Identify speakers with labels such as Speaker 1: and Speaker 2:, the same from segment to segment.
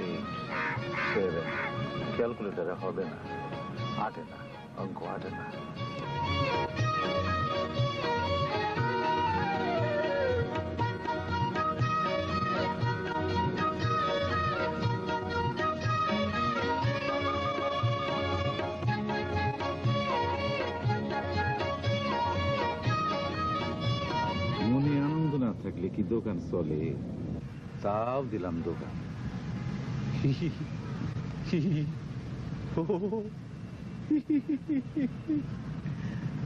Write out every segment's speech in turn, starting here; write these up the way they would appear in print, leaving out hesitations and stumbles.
Speaker 1: 8, 7 ক্যালকুলেটারে হবে না, আটে না, অঙ্ক আটে না। মনে আনন্দ না থাকলে কি দোকান চলে? তাও দিলাম দোকান।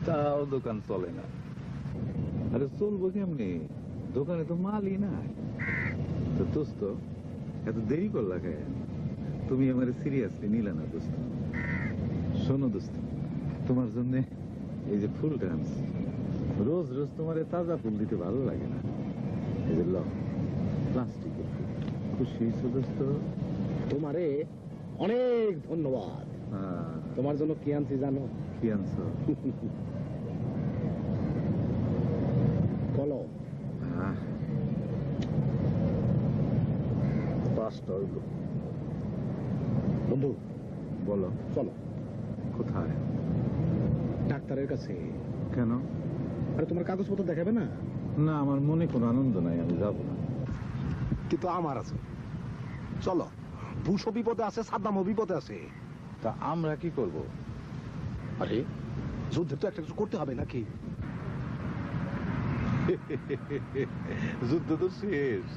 Speaker 1: তাও দোকান চলে না। আরে চলবো কেমনি? দোকানে তো মালই নাই। তো দোস্ত, এত দেরি করলা কেন? তুমি আমার সিরিয়াসলি নিলে না দোস্ত। শোনো দোস্ত, তোমার জন্য এই যে ফুলটা আনছি। রোজ রোজ তোমার তাজা ফুল দিতে ভালো লাগে না। এই যে প্লাস্টিকের ফুল। খুশি হয়েছো দোস্ত?
Speaker 2: তোমারে অনেক ধন্যবাদ।
Speaker 1: তোমার জন্য কি আনছি জানো? কি আনছো?
Speaker 2: বলো।
Speaker 1: 5টা হইল।
Speaker 2: বন্ধু
Speaker 1: বলো।
Speaker 2: চলো।
Speaker 1: কোথায়?
Speaker 2: ডাক্তারের কাছে।
Speaker 1: কেন?
Speaker 2: আরে তোমার কাগজপত্র দেখাবে না?
Speaker 1: না, আমার মনে কোনো আনন্দ নাই, আমি যাবো না।
Speaker 2: কিন্তু আমার আছে। চলো। ভূষো বিপদে আছে, সাদ্দামও বিপদে আছে।
Speaker 1: তা আমরা কি করব?
Speaker 2: আরে যুদ্ধে তো একটা কিছু করতে হবে নাকি?
Speaker 1: যুদ্ধ তো শেষ।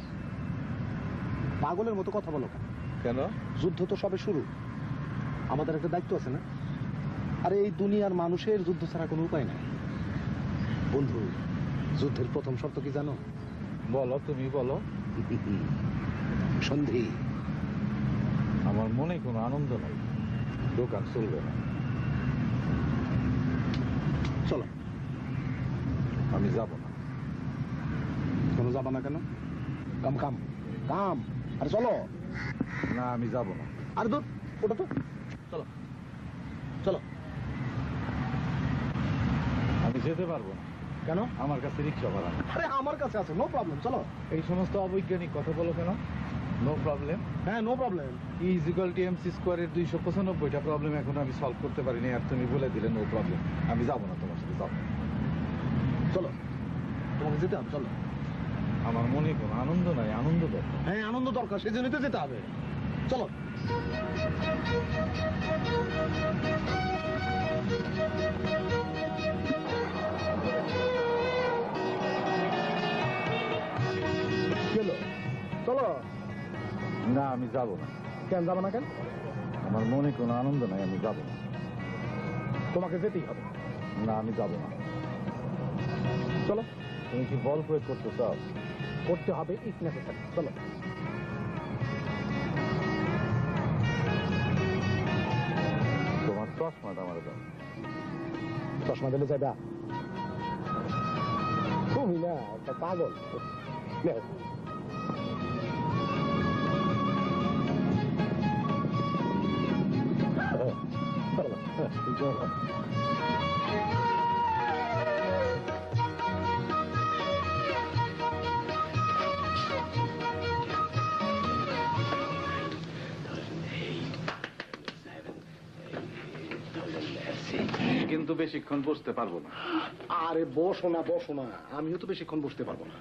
Speaker 2: পাগলের মতো কথা বলো
Speaker 1: কেন?
Speaker 2: যুদ্ধ তো সবে শুরু। আমাদের একটা দায়িত্ব আছে না? আরে এই দুনিয়ার মানুষের যুদ্ধ ছাড়া কোনো উপায় নাই। বন্ধু, যুদ্ধের প্রথম শর্ত কি জানো?
Speaker 1: বলো, তুমি বলো।
Speaker 2: সন্ধি।
Speaker 1: আমার মনে কোনো আনন্দ নাই, দোকান চলবে না।
Speaker 2: চলো।
Speaker 1: আমি যাব না।
Speaker 2: কেন যাবা না? কেন? কাম কাম কাম। আরে চলো
Speaker 1: না, আমি যাব না।
Speaker 2: আরে দূর, ওটা তো। চলো চলো।
Speaker 1: আমি যেতে পারবো না।
Speaker 2: কেন?
Speaker 1: আমার কাছে রিক্সা ভাড়া নেই।
Speaker 2: আরে আমার কাছে আছে, নো প্রবলেম। চলো।
Speaker 1: এই সমস্ত অবৈজ্ঞানিক কথা বলো কেন? No problem.
Speaker 2: হ্যাঁ, নো প্রবলেম।
Speaker 1: E=mc² 295টা প্রবলেম এখন আমি সলভ করতে পারিনি, আর তুমি বলে দিলে নো প্রবলেম। আমি যাব না তোমার সাথে। যাবো।
Speaker 2: চলো, তোমাকে যেতে হবে। চলো।
Speaker 1: আমার মনে কোনো আনন্দ নাই, আনন্দ দরকার।
Speaker 2: হ্যাঁ, আনন্দ দরকার, সেই জন্যই তো যেতে হবে। চলো। চলো চলো।
Speaker 1: না, আমি যাব না।
Speaker 2: কেন যাবো না? কেন?
Speaker 1: আমার মনে কোনো আনন্দ নাই, আমি যাব না।
Speaker 2: তোমাকে যেতেই হবে।
Speaker 1: না, আমি যাব না।
Speaker 2: চলো।
Speaker 1: তুমি কি বল প্রয়োগ করতে চাও?
Speaker 2: করতে হবে, ইট নেসেসারি। চলো।
Speaker 1: তোমার চশমাটা আমার দাও।
Speaker 2: চশমা দিলে যাবে? তুমি না একটা পাগল। নাও। চলো।
Speaker 1: কিন্তু বেশিক্ষণ বসতে পারবো না।
Speaker 2: আরে বসো না, বসো না। আমিও তো বেশিক্ষণ বসতে পারবো না।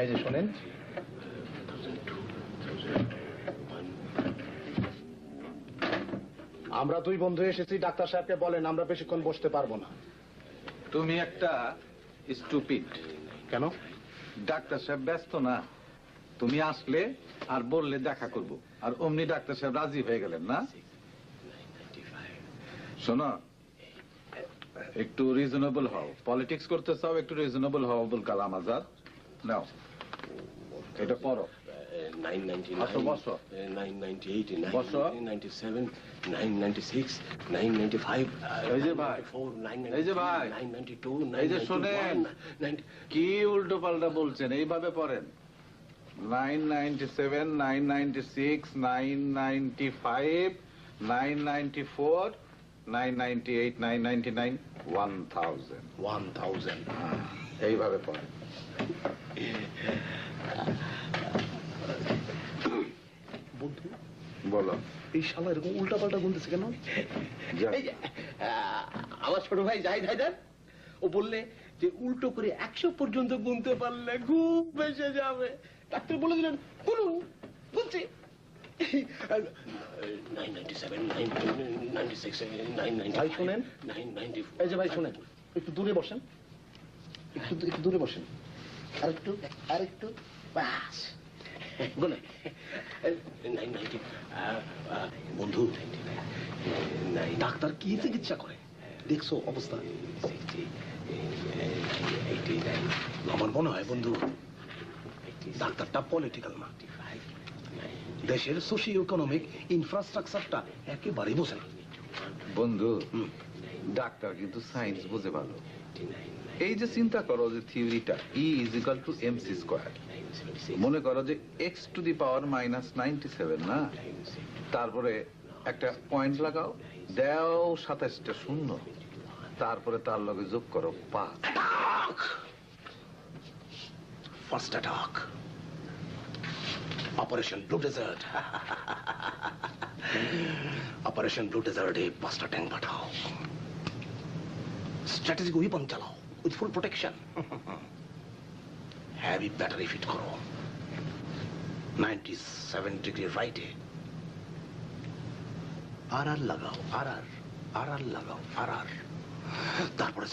Speaker 2: এই যে শোনেন, আমরা দুই বন্ধু এসেছি। ডাক্তার সাহেবকে বলেন আমরা বেশিক্ষণ বসতে পারবো না।
Speaker 1: তুমি একটা স্টুপিড।
Speaker 2: কেন?
Speaker 1: ডাক্তার সাহেব ব্যস্ত না, তুমি আসলে আর বললে দেখা করব, আর অমনি ডাক্তার সাহেব রাজি হয়ে গেলেন না? শোনো, একটু রিজনেবল হও। পলিটিক্স করতে চাও, একটু রিজনেবল হও। আবুল কালাম আজাদ, নাও এটা পড়ো।
Speaker 3: 999,
Speaker 1: বসো।
Speaker 3: 998,
Speaker 1: বসো।
Speaker 3: 997, 996, 995,
Speaker 1: এই যে ভাই,
Speaker 3: 994,
Speaker 1: এই যে ভাই,
Speaker 3: 992,
Speaker 1: এই যে শোনেন,
Speaker 3: 991,
Speaker 1: কি উল্টো পাল্টা বলছেন? এইভাবে পড়েন। 997, 996, 995, 994, 998, 999, 1000.
Speaker 2: 1000
Speaker 1: এইভাবে পড়ে।
Speaker 2: বন্ধু
Speaker 1: বলো।
Speaker 2: এই শালা এরকম উল্টা পাল্টা গুনতেছে কেন?
Speaker 1: যা।
Speaker 3: এই যে, আমার ছোট ভাই জাহিদ হায়দার ও বললে যে উল্টো করে 100 পর্যন্ত গুনতে পারলে খুব বেঁচে যাবে। ডাক্তার বলে দিলেন গুনুন, গুনছি। 997, 996, 995,
Speaker 2: ভাই শোনেন।
Speaker 3: 994,
Speaker 2: এই যে ভাই শোনেন, একটু দূরে বসেন, একটু দূরে বসেন, আরেকটু বাস বলেন।
Speaker 3: 990, বন্ধু
Speaker 2: ডাক্তার কি চিকিৎসা করে দেখছো অবস্থা?
Speaker 3: 60, 89,
Speaker 2: আমার মনে হয় বন্ধু ডাক্তারটা পলিটিক্যাল না, দেশের সোশিও ইকোনমিক ইনফ্রাস্ট্রাকচারটা একেবারেই বোঝে না।
Speaker 1: বন্ধু, ডাক্তার কিন্তু সায়েন্স বোঝে ভালো। এই যে চিন্তা করো যে থিওরিটা E=mc², মনে করো যে x⁻⁻97 না, তারপরে একটা পয়েন্ট লাগাও, দেও 27টা শূন্য, তারপরে তার লগে যোগ করো 5।
Speaker 2: First attack, operation blue desert. Operation blue ডেজার্টে 5টা ট্যাঙ্ক পাঠাও, স্ট্র্যাটেজিক উইপন চালাও with full protection, heavy battery fit করো 97 ডিগ্রি রাইটে, আর লাগাও, আর লাগাও, আর তারপরে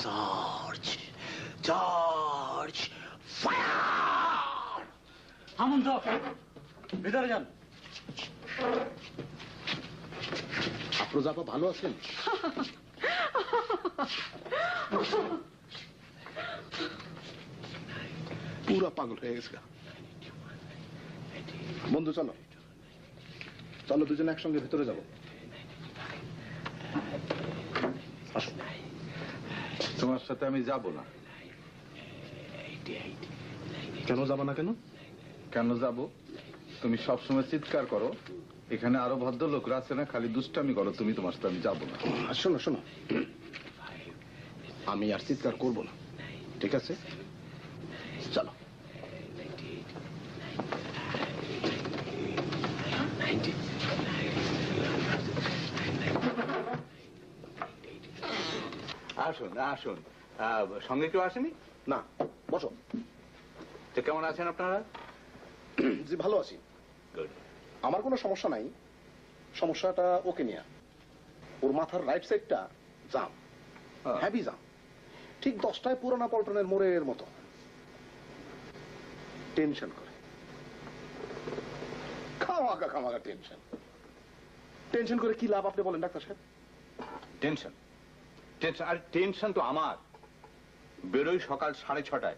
Speaker 2: চার্জ ফায়ার।
Speaker 4: থামুন তো, ভিতরে যান।
Speaker 2: আফরোজাপা ভালো আছেন? পুরা পাগল হয়ে গেছে। বন্ধু চলো, চলো দুজনে একসঙ্গে ভিতরে যাবো। আসো।
Speaker 1: তোমার সাথে আমি যাব না।
Speaker 2: কেন যাবো না? কেন
Speaker 1: কেন যাব? তুমি সবসময় চিৎকার করো, এখানে আরো ভদ্রলোকরা আছে না, খালি দুষ্টামি করো তুমি, তোমার সাথে আমি যাবো না।
Speaker 2: শোনো শোনো, আমি আর চিৎকার করবো না, ঠিক আছে? চলো।
Speaker 5: আসুন আসুন, সঙ্গে কেউ আসেনি?
Speaker 2: না, বসো।
Speaker 5: তো কেমন আছেন আপনারা?
Speaker 2: জি ভালো আছি।
Speaker 5: গুড।
Speaker 2: আমার কোনো সমস্যা নাই, সমস্যাটা ওকে নিয়ে। ওর মাথার রাইট সাইডটা জাম, হ্যাভি জাম, ঠিক 10টায় পুরানা পল্টনের মোড়ের মতো। টেনশন করে, খামাগা টেনশন করে কি লাভ আপনি বলেন ডাক্তার সাহেব?
Speaker 5: টেনশন টেনশন আর টেনশন তো আমার। বেরোই সকাল 6:30,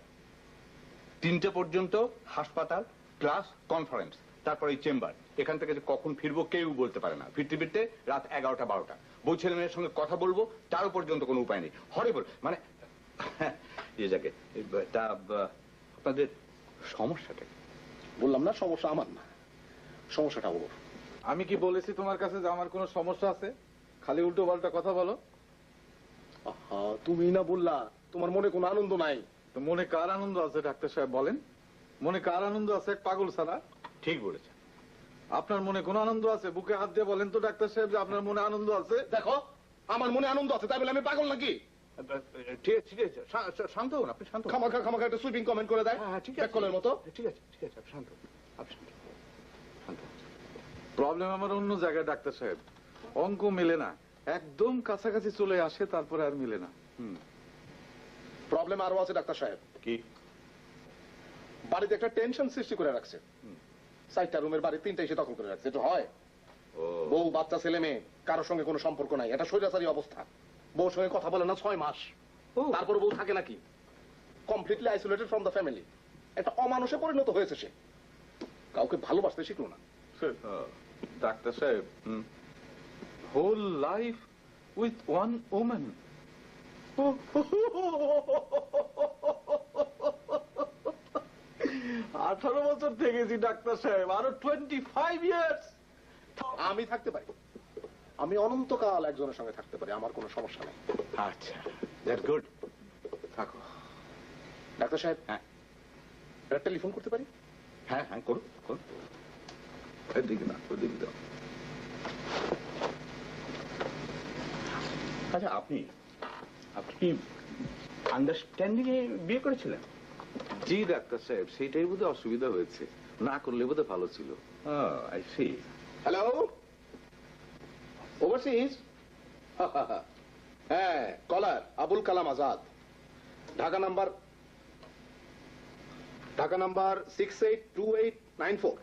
Speaker 5: 3টে পর্যন্ত হাসপাতাল, ক্লাস, কনফারেন্স, তারপরে এই চেম্বার। এখান থেকে যে কখন ফিরবো কেউ বলতে পারে না। ফিরতে ফিরতে রাত 11টা 12টা। বউ ছেলে মেয়ের সঙ্গে কথা বলবো তারও পর্যন্ত কোনো উপায় নেই। হরিবল মানে যাকে তা আপনাদের সমস্যাটা কি?
Speaker 2: বললাম না সমস্যা আমার না, সমস্যাটা ওর।
Speaker 1: আমি কি বলেছি তোমার কাছে যে আমার কোনো সমস্যা আছে? খালি উল্টো পাল্টা কথা বলো।
Speaker 2: আহা, তুমি না বললা তোমার মনে কোনো আনন্দ নাই?
Speaker 1: তো মনে কার আনন্দ আছে ডাক্তার সাহেব বলেন? মনে কার আনন্দ আছে এক পাগল ছাড়া?
Speaker 5: ঠিক বলেছেন।
Speaker 1: আপনার মনে কোনো আনন্দ আছে? বুকে হাত দিয়ে বলেন তো ডাক্তার সাহেব যে আপনার মনে আনন্দ আছে।
Speaker 2: দেখো, আমার মনে আনন্দ আছে, তাই বলে আমি পাগল নাকি?
Speaker 5: ঠিক আছে ঠিক আছে, শান্ত হন আপনি, শান্ত হন।
Speaker 2: খামাখা একটা সুইপিং কমেন্ট করে দেয়,
Speaker 5: হ্যাঁ ঠিক আছে,
Speaker 2: ব্যাককলের মতো।
Speaker 5: ঠিক আছে ঠিক আছে, আপনি শান্ত হন, আপনি শান্ত হন, শান্ত হন।
Speaker 1: প্রবলেম আমার অন্য জায়গায় ডাক্তার সাহেব। অঙ্ক মেলে না, একদম কাছাকাছি চলে আসে তারপরে আর মিলে না।
Speaker 2: প্রবলেম আরো আছে ডাক্তার সাহেব।
Speaker 5: কি?
Speaker 2: বাড়িতে একটা টেনশন সৃষ্টি করে রাখছে। 4টা রুমের বাড়ি 3টা এসে দখল করে রাখছে। এটা হয়? বউ, বাচ্চা, ছেলে মেয়ে, কারোর সঙ্গে কোনো সম্পর্ক নাই। এটা স্বৈরাচারী অবস্থা। বউর সঙ্গে কথা বলে না 6 মাস, তারপর বউ থাকে নাকি? Completely isolated from the family. একটা অমানুষে পরিণত হয়েছে সে, কাউকে ভালোবাসতে শিখলো না।
Speaker 1: ডাক্তার সাহেব, whole life with one woman. 18 বছর থেকেছি ডাক্তার সাহেব, আরো 25 ইয়ার্স।
Speaker 2: আমি থাকতে পারি, আমি অনন্তকাল একজনের সঙ্গে থাকতে পারি, আমার কোনো সমস্যা নেই।
Speaker 5: আচ্ছা, দ্যাটস গুড।
Speaker 2: থাকো। ডাক্তার সাহেব,
Speaker 5: হ্যাঁ
Speaker 2: একটা টেলিফোন করতে পারি?
Speaker 5: হ্যাঁ হ্যাঁ, করুন করুন।
Speaker 1: এদিকে না, ওদিকে দাও।
Speaker 5: আচ্ছা, আপনি আপনি আন্ডারস্ট্যান্ডিং এ বিয়ে করেছিলেন?
Speaker 1: জি ডাক্তার সাহেব, সেইটাই বোধহয় অসুবিধা হয়েছে, না করলে বোধহয় ভালো ছিল।
Speaker 5: I see.
Speaker 2: Hello, overseas? হ্যাঁ, caller Abul Kalam Azad, Dhaka number 682894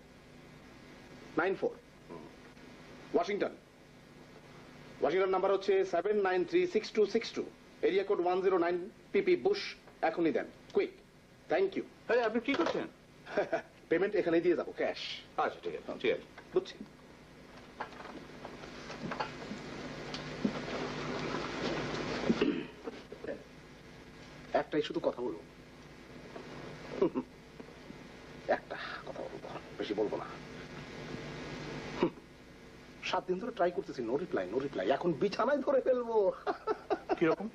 Speaker 2: Washington number হচ্ছে 7936262, এরিয়া কোড 109 পিপি বুশ। এখনই দেন, কুইক। Thank you.
Speaker 5: আপনি কি করছেন?
Speaker 2: পেমেন্ট এখানেই দিয়ে যাবো, ক্যাশ।
Speaker 5: আচ্ছা, ঠিক আছে ঠিক আছে।
Speaker 2: বুঝছি। একটাই শুধু কথা বলবো, একটা কথা বলবো, বেশি বলবো না। 7 দিন ধরে ট্রাই করতেছি, নো রিপ্লাই। এখন বিছানায় ধরে ফেলবো।
Speaker 5: কিরকম?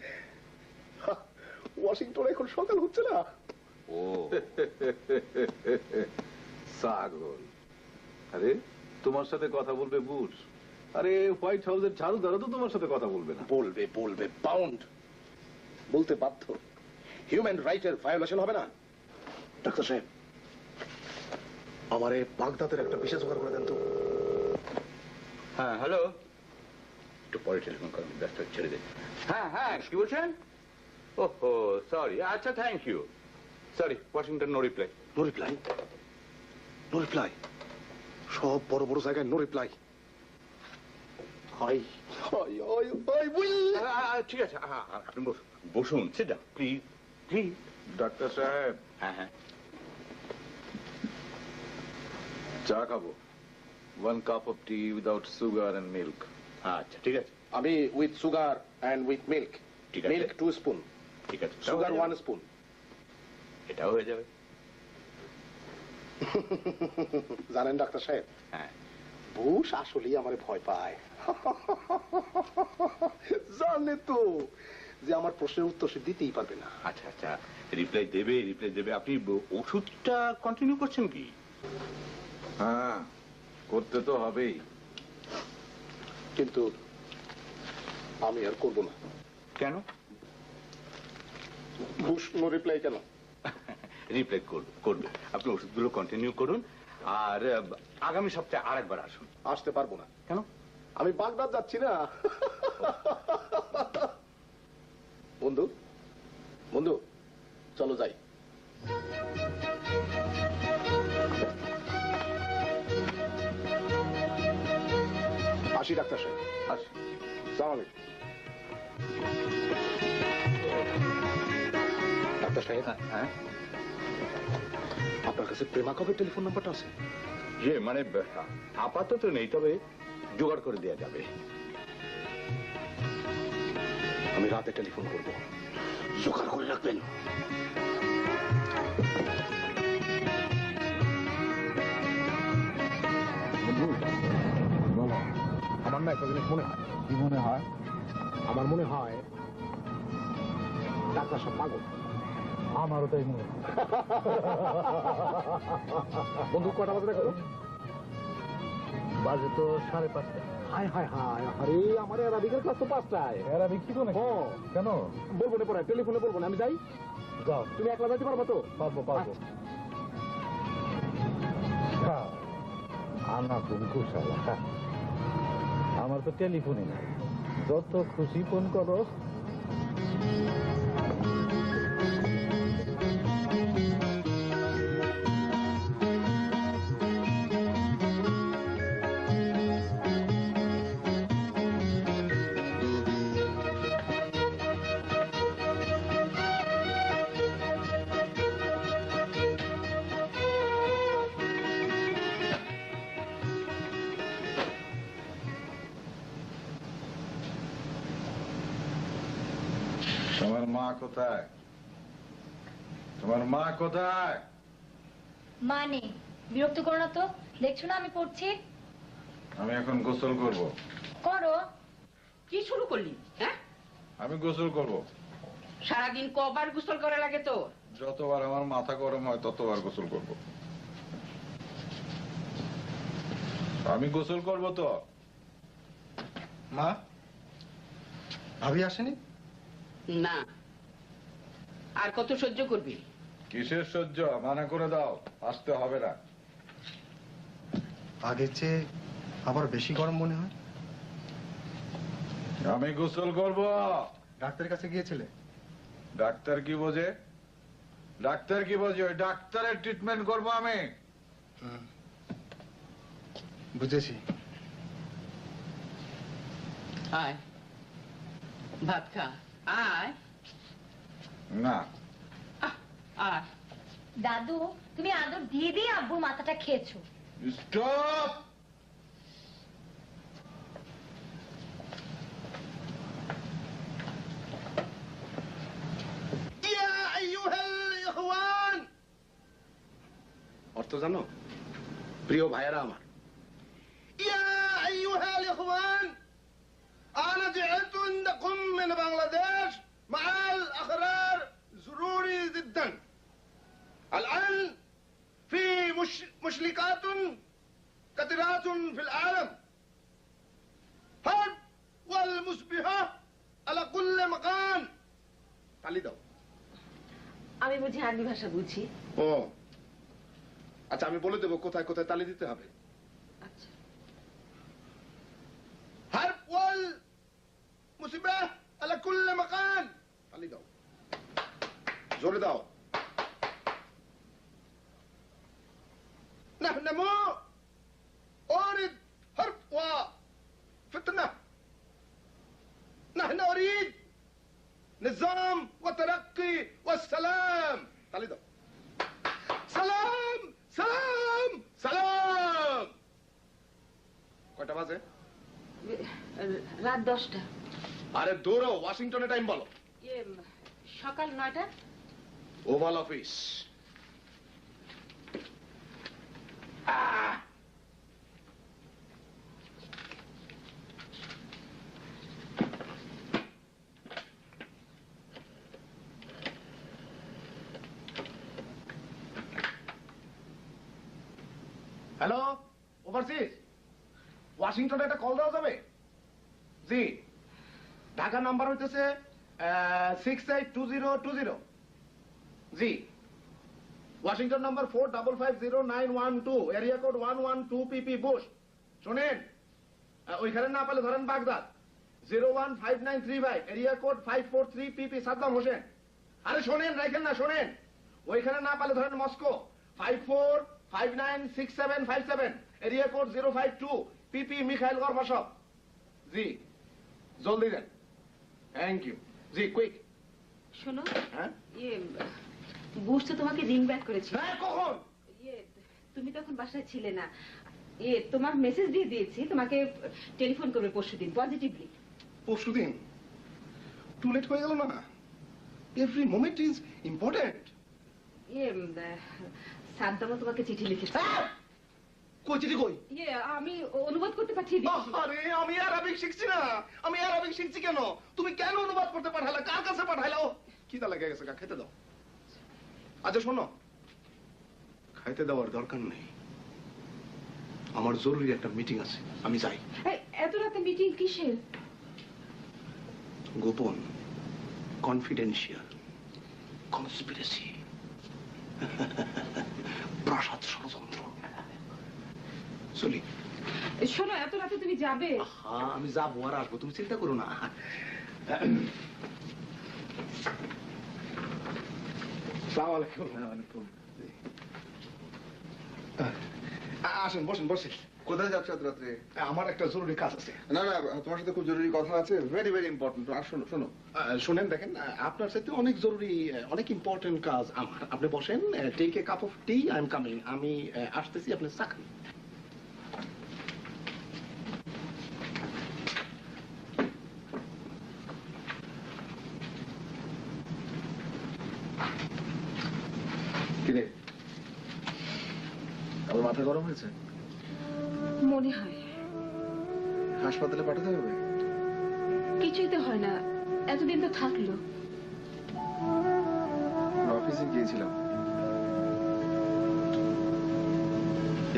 Speaker 2: ওয়াশিংটনে এখন সকাল হচ্ছে না।
Speaker 5: ও
Speaker 1: ছাগল। আরে তোমার সাথে কথা বলবে বুশ? আরে হোয়াইট হাউসের ঝাড়ুদারও তো তোমার সাথে কথা বলবে না।
Speaker 2: বলবে বাউন্ড, বলতে বাধ্য। হিউম্যান রাইটের ভায়োলেশন হবে না? ডাক্তার সাহেব, আমারে বাগদাদের একটা বিশেষ জোগাড় করে দেন তো।
Speaker 5: হ্যাঁ, হ্যালো। একটু পরে টেলিফোন করুন, ব্যস্ত ছেড়ে দিন। হ্যাঁ হ্যাঁ, কি বলছেন? ওহো, সরি। আচ্ছা, thank you. Sorry, Washington no reply.
Speaker 2: No reply. সব বড় বড় জায়গায় নো রিপ্লাই।
Speaker 5: ঠিক আছে, আপনি বসুন বসুন। Sit down please please.
Speaker 1: ডাক্তার সাহেব,
Speaker 5: হ্যাঁ হ্যাঁ,
Speaker 1: চা খাবো। 1 cup of tea without sugar and milk.
Speaker 5: আচ্ছা ঠিক আছে
Speaker 2: আমি with sugar and with milk.
Speaker 5: ঠিক আছে।
Speaker 2: মিল্ক 2 স্পুন,
Speaker 5: ঠিক আছে,
Speaker 2: সুগার 1 স্পুন।
Speaker 5: এটাও হয়ে যাবে।
Speaker 2: জানেন ডাক্তার সাহেব,
Speaker 5: হ্যাঁ,
Speaker 2: বুশ আসলেই আমারে ভয় পায়। জানে তো যে আমার প্রশ্নের উত্তর সে দিতেই পারবে না।
Speaker 5: আচ্ছা আচ্ছা, রিপ্লাই দেবে। আপনি ওষুধটা কন্টিনিউ করছেন কি?
Speaker 1: হ্যাঁ, করতে তো হবেই।
Speaker 2: কিন্তু আমি আর করবো না।
Speaker 5: কেন?
Speaker 2: বুশ নো রিপ্লাই কেন?
Speaker 5: রিপ্লাই করবে। আপনি ওষুধগুলো কন্টিনিউ করুন, আর আগামী সপ্তাহে আরেকবার আসুন।
Speaker 2: আসতে পারবো না।
Speaker 5: কেন?
Speaker 2: আমি বাগদাদ যাচ্ছি না। বন্ধু চলো যাই। আসি ডাক্তার সাহেব।
Speaker 5: আসুন।
Speaker 2: সালাম আলাইকুম। ডাক্তার সাহেব,
Speaker 5: হ্যাঁ,
Speaker 2: আপনার কাছে প্রেমা কবের টেলিফোন নাম্বারটা আছে?
Speaker 5: যে মানে আপাতত নেই, তবে জোগাড় করে দেওয়া যাবে।
Speaker 2: আমি রাতে টেলিফোন করব, জোগাড় করে রাখবেন। আমার না একটা জিনিস মনে হয়।
Speaker 1: কি মনে হয়?
Speaker 2: আমার মনে হয় ডাক্তার সব পাগল।
Speaker 1: আমারও তাই মনে হয়।
Speaker 2: বন্ধু কটা বাজে দেখো?
Speaker 1: বাজে তো 5:30।
Speaker 2: হায় আরে আমার অ্যারাবিকের ক্লাস তো 5টায়।
Speaker 1: অ্যারাবিক কি কোনে? কেন?
Speaker 2: বলবো না, পরে টেলিফোনে বলবো না। আমি যাই।
Speaker 1: যাও।
Speaker 2: তুমি একলা যাইতে পারবা তো?
Speaker 1: পারবো। আনা তুমি কুশালা। আমার তো টেলিফোনই নাই, যত খুশি ফোন করো। তোমার মা কোথায়?
Speaker 6: মা নেই, বিরক্ত করো না তো, দেখছো না আমি পড়ছি।
Speaker 1: আমি এখন গোসল করব।
Speaker 6: করো। কি শুরু করলি? হ্যাঁ,
Speaker 1: আমি গোসল করব।
Speaker 6: সারাদিন কবার গোসল করা লাগে তো?
Speaker 1: যতবার আমার মাথা গরম হয় ততবার গোসল করব। আমি গোসল করব তো।
Speaker 2: মা, ভাবি আসেনি?
Speaker 6: না, আর কত সহ্য করবি?
Speaker 1: কিসের সহ্য? মানা করে দাও, আসতে হবে না।
Speaker 2: আগের চেয়ে আবার বেশি গরম মনে হয়।
Speaker 1: আমি গোসল করব।
Speaker 2: ডাক্তারের কাছে গিয়েছিলে?
Speaker 1: ডাক্তার কি বোঝে? ডাক্তার কি বোঝে? ওই ডাক্তারের ট্রিটমেন্ট করব আমি।
Speaker 2: বুঝেছি।
Speaker 6: আয়, ভাত খা। আয়।
Speaker 1: না,
Speaker 6: আয়।
Speaker 7: দাদু, তুমি আদর দিয়ে দিয়ে আব্বুর মাথাটা খেয়েছো।
Speaker 1: স্টপ।
Speaker 2: অর্থ জানো? প্রিয় ভাইয়েরা আমার, ইয়া আইয়ুহাল ইখওয়ান, আনা জিআতু ইনদাকুম মিন বাংলাদেশ মা'আল আখরার জরুরি জিদ্দান। الآن في مشكلات كثيرة في العالم، حرب والمصبحة على كل مكان. তালি দাও।
Speaker 6: আমি বুঝি আরবি ভাষা বুঝি।
Speaker 2: ও আচ্ছা, আমি বলে দেবো কোথায় কোথায় তালি দিতে হবে।
Speaker 6: আচ্ছা।
Speaker 2: حرب والمصبحة على كل مكان. তালি দাও, জোরে দাও। نحن مو أريد حرب وفتنة، نحن نريد نظام وترقي والسلام. তালি দাও। সালাম সালাম সালাম। কয়টা বাজে?
Speaker 6: রাত 10টা।
Speaker 2: আরে দৌড়ো, ওয়াশিংটনে টাইম বলো।
Speaker 6: সকাল 9টা।
Speaker 2: Oval office. হ্যালো, ওভারসিজ ওয়াশিংটনে একটা কল দেওয়া যাবে? জি, ঢাকা নাম্বার হইতেছে 682020। জি, Washington number 45509112, area code 112 PP Bush. শোনেন, ওইখানে না পেলে ধরেন Baghdad 015935, area code 543 PP Saddam Hussein. আরে শোনেন, রাখেন না, শোনেন, ওইখানে না পেলে ধরেন Moscow 54596757, area code 052 PP Mikhail Gorbachev. জি, জলদি দেন। Thank you. জি, কুইক।
Speaker 6: শোনো,
Speaker 2: হ্যাঁ,
Speaker 6: বুশ তো তোমাকে রিং ব্যাক করেছিল।
Speaker 2: হ্যাঁ, কখন?
Speaker 6: তুমি তখন বাসায় ছিলে না। তোমার মেসেজ দিয়ে দিয়েছি, তোমাকে টেলিফোন করবে পরশুদিন পজিটিভলি।
Speaker 2: পরশুদিন? টু লেট হয়ে গেল না? Every moment is important.
Speaker 6: সাদ্দামও তোমাকে চিঠি লিখেছে।
Speaker 2: কই চিঠি কই?
Speaker 6: আমি অনুবাদ করতে পাঠিয়ে দিয়েছি।
Speaker 2: আরে আমি আরবিক শিখছি না। আমি আরবিক শিখছি কেন? তুমি কেন অনুবাদ করতে পাঠালা? কার কাছে পাঠাইলা? কি তা লেগে গেছে? খাইতে দাও। আচ্ছা শোনো, খাইতে দেওয়ার দরকার নেই, আমার জরুরি একটা মিটিং আছে, আমি যাই।
Speaker 6: এত রাতে মিটিং কিসের?
Speaker 2: গোপন, কনফিডেন্সিয়াল, কনস্পিরেসি, প্রাসাদ ষড়যন্ত্র। চলি।
Speaker 6: শোনো, এত রাতে তুমি যাবে?
Speaker 2: হ্যাঁ, আমি যাবো আর আসবো, তুমি চিন্তা করো না। আসসালামু আলাইকুম। আসেন, বসেন বসেন।
Speaker 8: কোথায় যাচ্ছ এত রাত্রে?
Speaker 2: আমার একটা জরুরি কাজ আছে।
Speaker 8: না না, তোমার সাথে খুব জরুরি কথা আছে, ভেরি ভেরি ইম্পর্টেন্ট। আর শোনো শোনো,
Speaker 2: শুনেন, দেখেন, আপনার সাথে অনেক জরুরি, অনেক ইম্পর্টেন্ট কাজ আমার। আপনি বসেন, take a cup of tea, I am coming. আমি আসতেছি, আপনি চা খান। কিরে, আমার মাথা গরম হয়েছে?
Speaker 6: মনে হয়।
Speaker 8: হাসপাতালে পাঠাতে হবে?
Speaker 6: কিছুই তো হয় না, এতদিন তো থাকলো।
Speaker 8: অফিসে গিয়েছিলাম,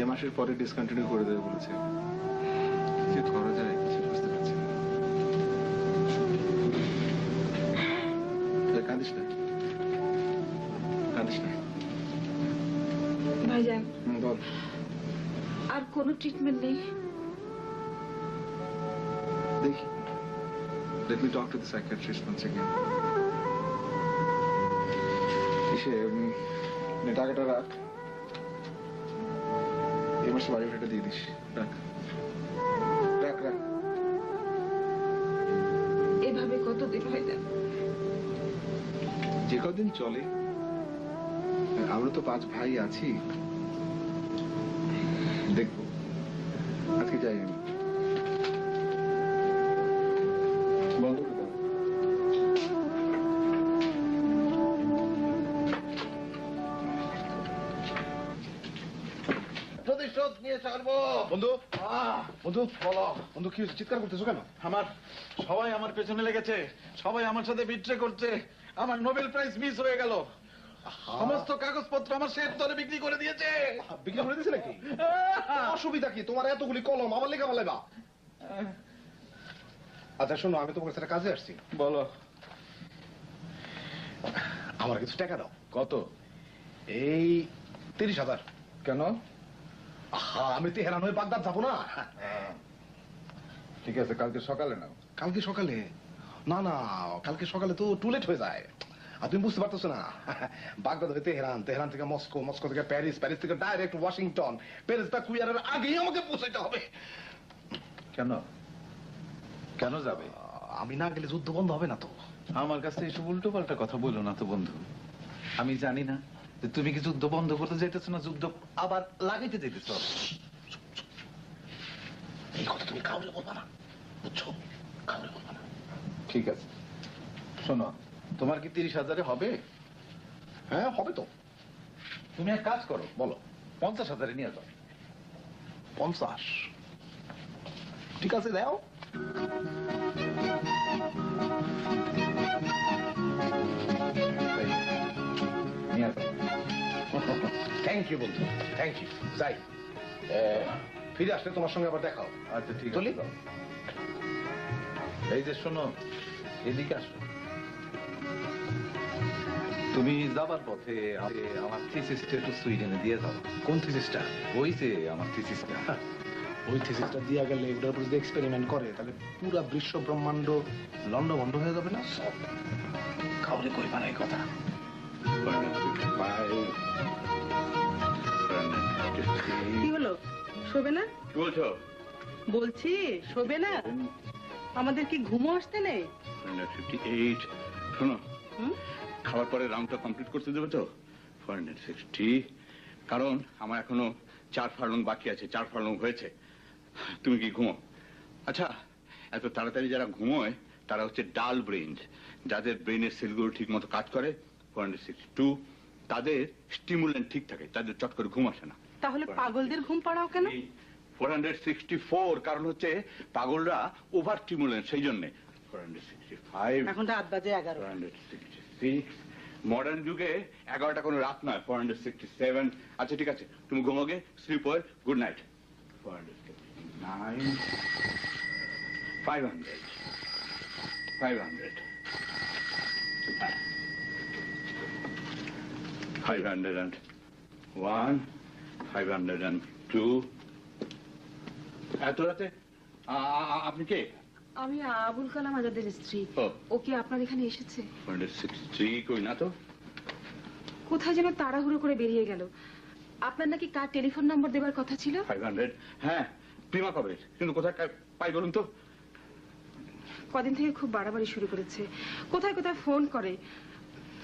Speaker 8: এ মাসের পরে ডিসকন্টিনিউ করে দেবে বলেছে। কি করা যায় কিছু বুঝতে পারছি না। কাঁদিস না, কাঁদিস না।
Speaker 6: ভাইজান,
Speaker 8: বল।
Speaker 6: আর কোনো ট্রিটমেন্ট নেই?
Speaker 8: দেখি, let me talk to the psychiatrist once again. টাকাটা রাখ, এই মাসে বাড়ি ভাড়াটা দিয়ে দিস। রাখ রাখ রাখ।
Speaker 6: এভাবে কতদিন ভাইজান?
Speaker 8: যে কদিন চলে। আমরা তো 5 ভাই আছি, দেখবো। আজকে যাই আমি। বন্ধ করে দাও।
Speaker 3: প্রতিশোধ নিয়ে ছাড়বো।
Speaker 2: বন্ধু, বন্ধু বলো, বন্ধু কি হয়েছে? চিৎকার করতেছো কেন?
Speaker 1: সবাই আমার পেছনে লেগেছে, সবাই আমার সাথে বিট্রে করছে। আমার নোবেল প্রাইজ মিস হয়ে গেল। সমস্ত কাগজপত্র আমার শেষ দরে বিক্রি করে দিয়েছে।
Speaker 2: বিক্রি করে দিয়েছে নাকি? অসুবিধা কি? তোমার এতগুলি কলম আমার লেখা বলেবা? আচ্ছা শোনো, আমি তোমার সাথে কাজে আসছি।
Speaker 1: বলো।
Speaker 2: আমার কিছু টাকা দাও।
Speaker 1: কত?
Speaker 2: এই 30,000।
Speaker 1: কেন?
Speaker 2: আমি তো হেরান হয়ে বাগদাদ যাবো না।
Speaker 1: ঠিক আছে, কালকে সকালে নাও।
Speaker 2: কালকে সকালে? না না, কালকে সকালে তো টু লেট হয়ে যায়। আর তুমি বুঝতে পারতেছো না, বাগদাদ হয়ে তেহরান, তেহরান থেকে মস্কো, মস্কো থেকে প্যারিস, প্যারিস থেকে ডাইরেক্ট ওয়াশিংটন। প্যারিসটা কুইয়ারের আগেই আমাকে পৌঁছাইতে হবে।
Speaker 1: কেন? কেন যাবে?
Speaker 2: আমি না গেলে যুদ্ধ বন্ধ হবে না তো।
Speaker 1: আমার কাছে এসব উল্টো পাল্টা কথা বলো না তো বন্ধু। আমি জানি না যে তুমি কি যুদ্ধ বন্ধ করতে চাইতেছো না যুদ্ধ আবার লাগাইতে চাইতেছো।
Speaker 2: এই কথা তুমি কাউরে বলবা না, বুঝছো? কাউরে বলবা না।
Speaker 1: ঠিক আছে, শোনো, তোমার কি 30,000 হবে?
Speaker 2: হ্যাঁ হবে তো।
Speaker 1: তুমি এক কাজ করো,
Speaker 2: বলো।
Speaker 1: 50,000 নিয়ে যাও।
Speaker 2: 50? ঠিক আছে, দাও।
Speaker 1: নিয়ে যাও।
Speaker 2: থ্যাংক ইউ বন্ধু, থ্যাংক ইউ। যাই, ফিরে আসলে তোমার সঙ্গে আবার দেখাও।
Speaker 1: আচ্ছা ঠিক
Speaker 2: চলি?
Speaker 1: আছে, যাও। এই যে শোনো, এদিকে আসো। তুমি যাবার পথে আমার থিসিসটা একটু সুইডেনে দিয়ে যাও।
Speaker 2: কোন থিসিসটা?
Speaker 1: ওই যে আমার থিসিসটা।
Speaker 2: ওই থিসিসটা দিয়া গেলে ওটার উপর যদি এক্সপেরিমেন্ট করে তাহলে পুরো বিশ্ব ব্রহ্মাণ্ড লন্ডভন্ড হয়ে যাবে না? সব কাউরে কইবা না এই কথা।
Speaker 9: কি হলো, শোবে না?
Speaker 5: কি বলছো?
Speaker 9: বলছি শোবে না। আমাদের কি ঘুমো আসতে নেই?
Speaker 5: 458। শোনো,
Speaker 9: হুম?
Speaker 5: খাওয়ার পরে রাউন্ডটা কমপ্লিট করতে দেবে তো? 460। কারণ আমার এখনো 4 ফার্লং বাকি আছে। 4 ফার্লং হয়েছে। তুমি কি ঘুমো? আচ্ছা, এত তাড়াতাড়ি যারা ঘুমোয় তারা হচ্ছে ডাল ব্রেন, যাদের ব্রেনের সেলগুলো ঠিক মতো কাজ করে। 462 তাদের স্টিমুলেন্ট ঠিক থাকে, তাদের চট করে ঘুম আসে না।
Speaker 9: তাহলে পাগলদের ঘুম পাড়াও কেন?
Speaker 5: 464 কারণ হচ্ছে পাগলরা ওভার স্টিমুলেন্ট, সেই জন্য। 465,
Speaker 9: এখন রাত বাজে 11।
Speaker 5: 466, মডার্ন যুগে 11টা কোনো রাত নয়। 467। আচ্ছা ঠিক আছে, তুমি ঘুমোগে, স্লিপ ওয়েল, গুড নাইট। 469, 500, 500, 501, 502। এত রাতে আপনি কে?
Speaker 6: আমি আবুল কালাম আজাদের স্ত্রী।
Speaker 5: ও।
Speaker 6: ও কি আপনার এখানে এসেছে?
Speaker 5: 463 কই না তো।
Speaker 6: কোথায় যেন তাড়াহুড়ো করে বেরিয়ে গেল। আপনার নাকি কার টেলিফোন নম্বর দেবার কথা ছিল?
Speaker 5: 500, হ্যাঁ, প্রিমা কবে, কিন্তু কোথায় পাই বলুন তো?
Speaker 6: কদিন থেকে খুব বাড়াবাড়ি শুরু করেছে। কোথায় কোথায় ফোন করে।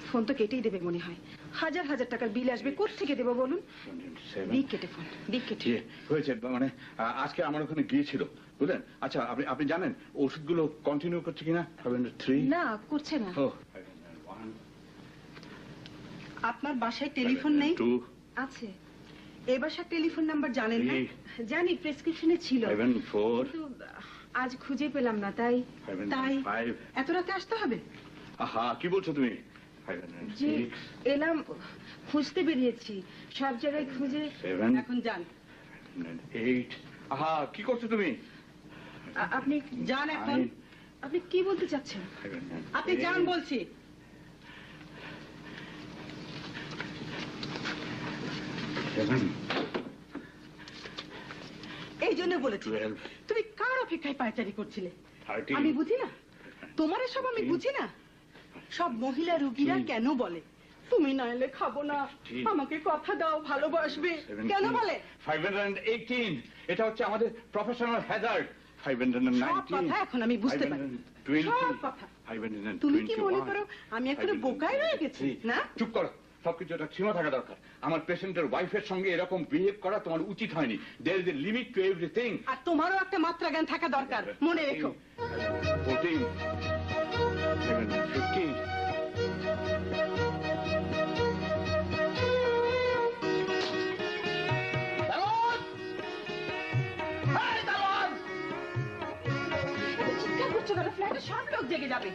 Speaker 6: ফোন তো কেটেই দেবে মনে হয়। হাজার হাজার টাকার বিল আসবে, কোত্থেকে দেবো বলুন? দিক কেটে ফোন, দিক কেটে।
Speaker 5: হয়েছে মানে আজকে আমার ওখানে গিয়েছিল, বুঝলেন? আচ্ছা, আপনি জানেন ওষুধগুলো কন্টিনিউ করছে কিনা? 503
Speaker 6: না, করছে না।
Speaker 5: ও, 501,
Speaker 9: আপনার বাসায় টেলিফোন নেই?
Speaker 5: 2,
Speaker 6: আছে।
Speaker 9: এ বাসার টেলিফোন নাম্বার জানেন না?
Speaker 5: এই।
Speaker 6: জানি, প্রেসক্রিপশনে ছিল।
Speaker 5: 7, 4,
Speaker 6: কিন্তু আজ খুঁজে পেলাম না, তাই
Speaker 9: তাই এত রাতে আসতে হবে?
Speaker 5: আহা কি বলছো তুমি?
Speaker 6: জি, এলাম, খুঁজতে বেরিয়েছি, সব জায়গায় খুঁজে।
Speaker 9: এখন যান।
Speaker 5: আহা কি করছো তুমি?
Speaker 6: আপনি
Speaker 9: যান এখন।
Speaker 6: আপনি কি বলতে চাচ্ছেন?
Speaker 9: আপনি যান বলছি। এই জন্য বলেছি তুমি কার অপেক্ষায় পায়চারি করছিলে? আমি বুঝি না, তোমার সব আমি বুঝি না। সব মহিলা রুগীরা কেন বলে তুমি না এলে খাবো না, আমাকে কথা দাও ভালোবাসবে, কেন বলে?
Speaker 5: 518 এটা হচ্ছে আমাদের প্রফেশনাল হ্যাজার্ড।
Speaker 9: সব কথা এখন আমি বুঝতে পারি, সব কথা। তুমি কি মনে করো আমি এখনো বোকায় রয়ে গেছি? না,
Speaker 5: চুপ করো, সবকিছু একটা সীমা থাকা দরকার। আমার পেশেন্টের ওয়াইফের সঙ্গে এরকম বিহেভ করা তোমার উচিত হয়নি। There is a limit to everything.
Speaker 9: আর তোমারও একটা মাত্রা জ্ঞান থাকা দরকার, মনে রেখো।
Speaker 5: 14 15
Speaker 6: চিৎকার করছো কেন? ফ্ল্যাটে সব লোক জেগে যাবে,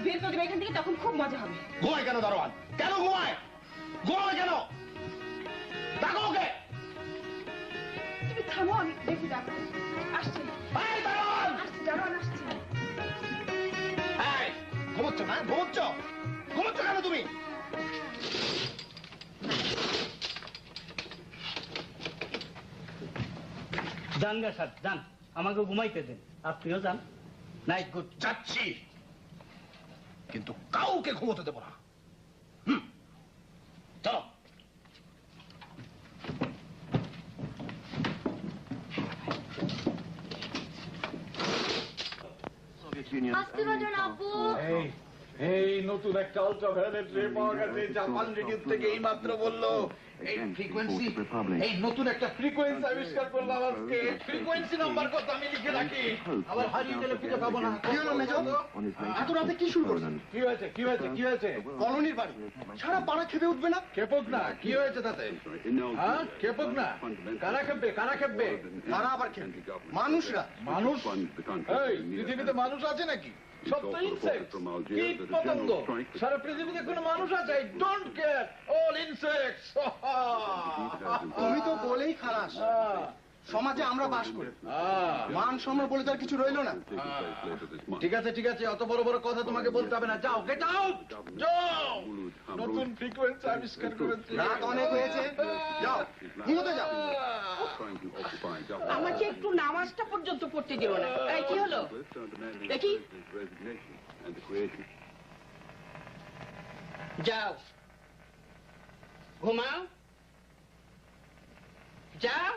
Speaker 6: বের করে দেবে এখান থেকে, তখন খুব মজা হবে।
Speaker 2: ঘুমায় কেন দারোয়ান? কেন ঘুমায়? ঘুমায় কেন? ডাকো ওকে।
Speaker 6: তুমি থামো, আমি দেখি ডাক্তার আসছে।
Speaker 2: এই দারোয়ান!
Speaker 6: আসছে, দারোয়ান আসছে।
Speaker 2: এই, ঘুমোচ্ছ না? ঘুমোচ্ছ? ঘুমোচ্ছ কেন তুমি?
Speaker 4: যান গা স্যার, যান, আমাকে ঘুমাইতে দেন, আপনিও যান। Night good.
Speaker 2: যাচ্ছি, কিন্তু কাউকে ঘুমোতে দেবো না। চলো।
Speaker 7: আসতে পারো না আব্বু।
Speaker 1: এই নতুন একটা আল্ট্রাভায়োলেট রে পাওয়া গেছে, জাপান রেডিও থেকে এই মাত্র বললো। এই ফ্রিকোয়েন্সি, এই নতুন একটা ফ্রিকোয়েন্সি আবিষ্কার করলাম আজকে। ফ্রিকোয়েন্সি নাম্বার কত আমি লিখে রাখি, আবার হারিয়ে গেলে খুঁজে পাবো না। কি হলো মেজো? এত রাতে কি শুরু করছেন? কি হয়েছে? কি হয়েছে? কি হয়েছে? কলোনির বাড়ি, সারা পাড়া খেপে উঠবে না? খেপক না, কি হয়েছে তাতে? হ্যাঁ, খেপক না, কারা খেপবে? কারা খেপবে? কারা আবার খেপবে? মানুষরা। মানুষ? এই পৃথিবীতে মানুষ আছে নাকি? সব তো ইনসেক্ট, কীট পতঙ্গ। সারা পৃথিবীতে কোনো মানুষ আছে? I don't care, all insects.
Speaker 2: তুমি তো বলেই খালাস, সমাজে আমরা বাস করি, মান সম্মান বলে তার কিছু রইলো না।
Speaker 1: ঠিক আছে, ঠিক আছে, অত বড় বড় কথা তোমাকে বলতে হবে না। যাও, গেট আউট, যাও। নতুন ফ্রিকোয়েন্সি আবিষ্কার করেছে।
Speaker 2: রাত অনেক হয়েছে, যাও, ঘুমোতে যাও।
Speaker 9: আমাকে একটু নামাজটা পর্যন্ত পড়তে দিও না। এই কি হলো দেখি? যাও, ঘুমাও, যাও।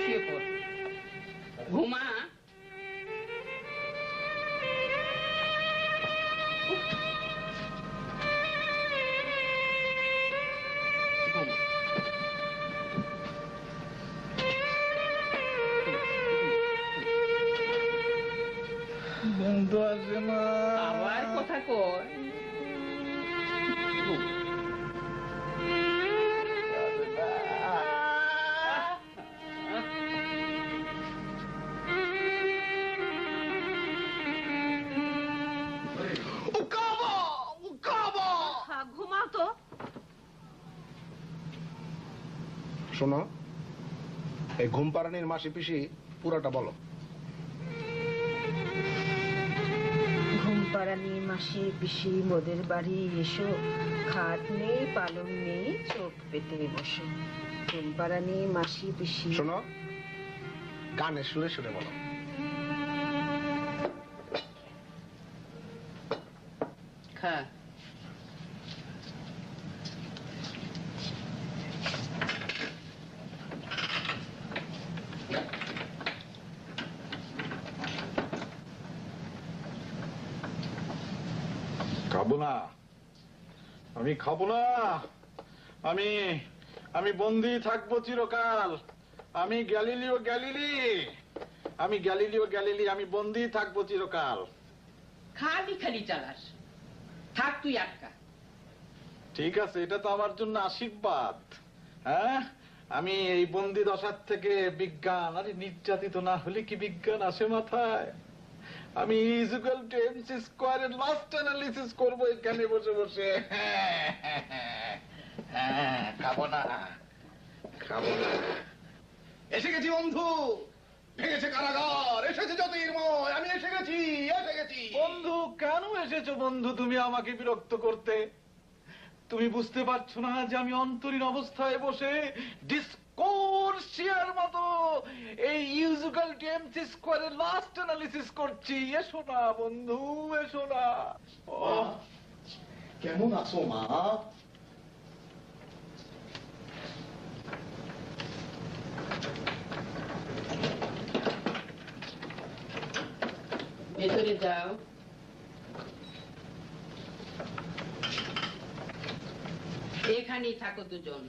Speaker 9: শুয়ে পড়, ঘুমা।
Speaker 1: বন্ধু আসে না,
Speaker 9: আবার কথা কর। ঘুমাও তো।
Speaker 2: শোনো, এই ঘুম পাড়ানির মাসি পিসি পুরাটা বলো।
Speaker 6: ঘুম পাড়ানি মাসি পিসি মোদের বাড়ি এসো, খাট নেই পালং নেই চোখ পেতে বসো। ঘুম পাড়ানি মাসি পিসি।
Speaker 2: শোনো, গানে সুরে সুরে বলো।
Speaker 9: খা।
Speaker 1: খাবো না, আমি খাবো না। আমি আমি বন্দি থাকবো চিরকাল। আমি গ্যালিলিও গ্যালিলি, আমি গ্যালিলিও গ্যালিলি, আমি বন্দি থাকবো চিরকাল।
Speaker 9: খালি খালি চালাস, থাক তুই আটকা।
Speaker 1: ঠিক আছে, এটা তো আমার জন্য আশীর্বাদ। হ্যাঁ, আমি এই বন্দি দশার থেকে বিজ্ঞান, আরে নির্যাতিত না হলে কি বিজ্ঞান আসে মাথায়? আমি ইকুয়াল টু এমসি স্কয়ারের লাস্ট অ্যানালিসিস করব এখানে বসে বসে। খাবো না, খাবো না।
Speaker 2: এসে গেছি বন্ধু, ভেঙেছে কারাগার, এসেছে জ্যোতির্ময়, আমি এসে গেছি, এসে গেছি।
Speaker 1: বন্ধু, কেন এসেছো বন্ধু তুমি আমাকে বিরক্ত করতে? তুমি বুঝতে পারছো না যে আমি অন্তরীণ অবস্থায় বসে ডিসকোর্সিয়ার মতো এই ইউজুকাল টু এমসি স্কয়ারের লাস্ট অ্যানালিসিস করছি। এসো না বন্ধু, এসো না।
Speaker 2: কেমন আছো মা?
Speaker 9: ভেতরে যাও। এখানেই থাকো দুজন।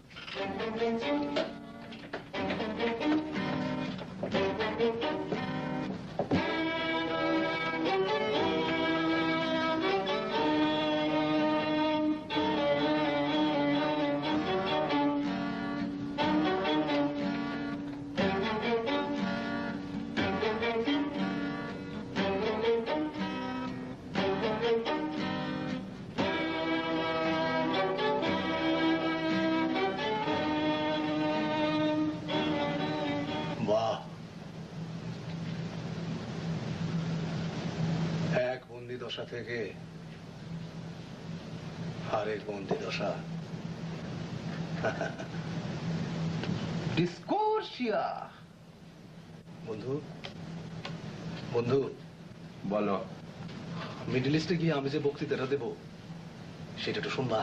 Speaker 2: বাহ, এক বন্দি দশা থেকে আরেক বন্দি দশা। ডিসকোর্সিয়া। বন্ধু, বন্ধু
Speaker 5: বলো।
Speaker 2: মিডল ইস্টে গিয়ে আমি যে বক্তৃতাটা দেব সেটা তো শুনবা?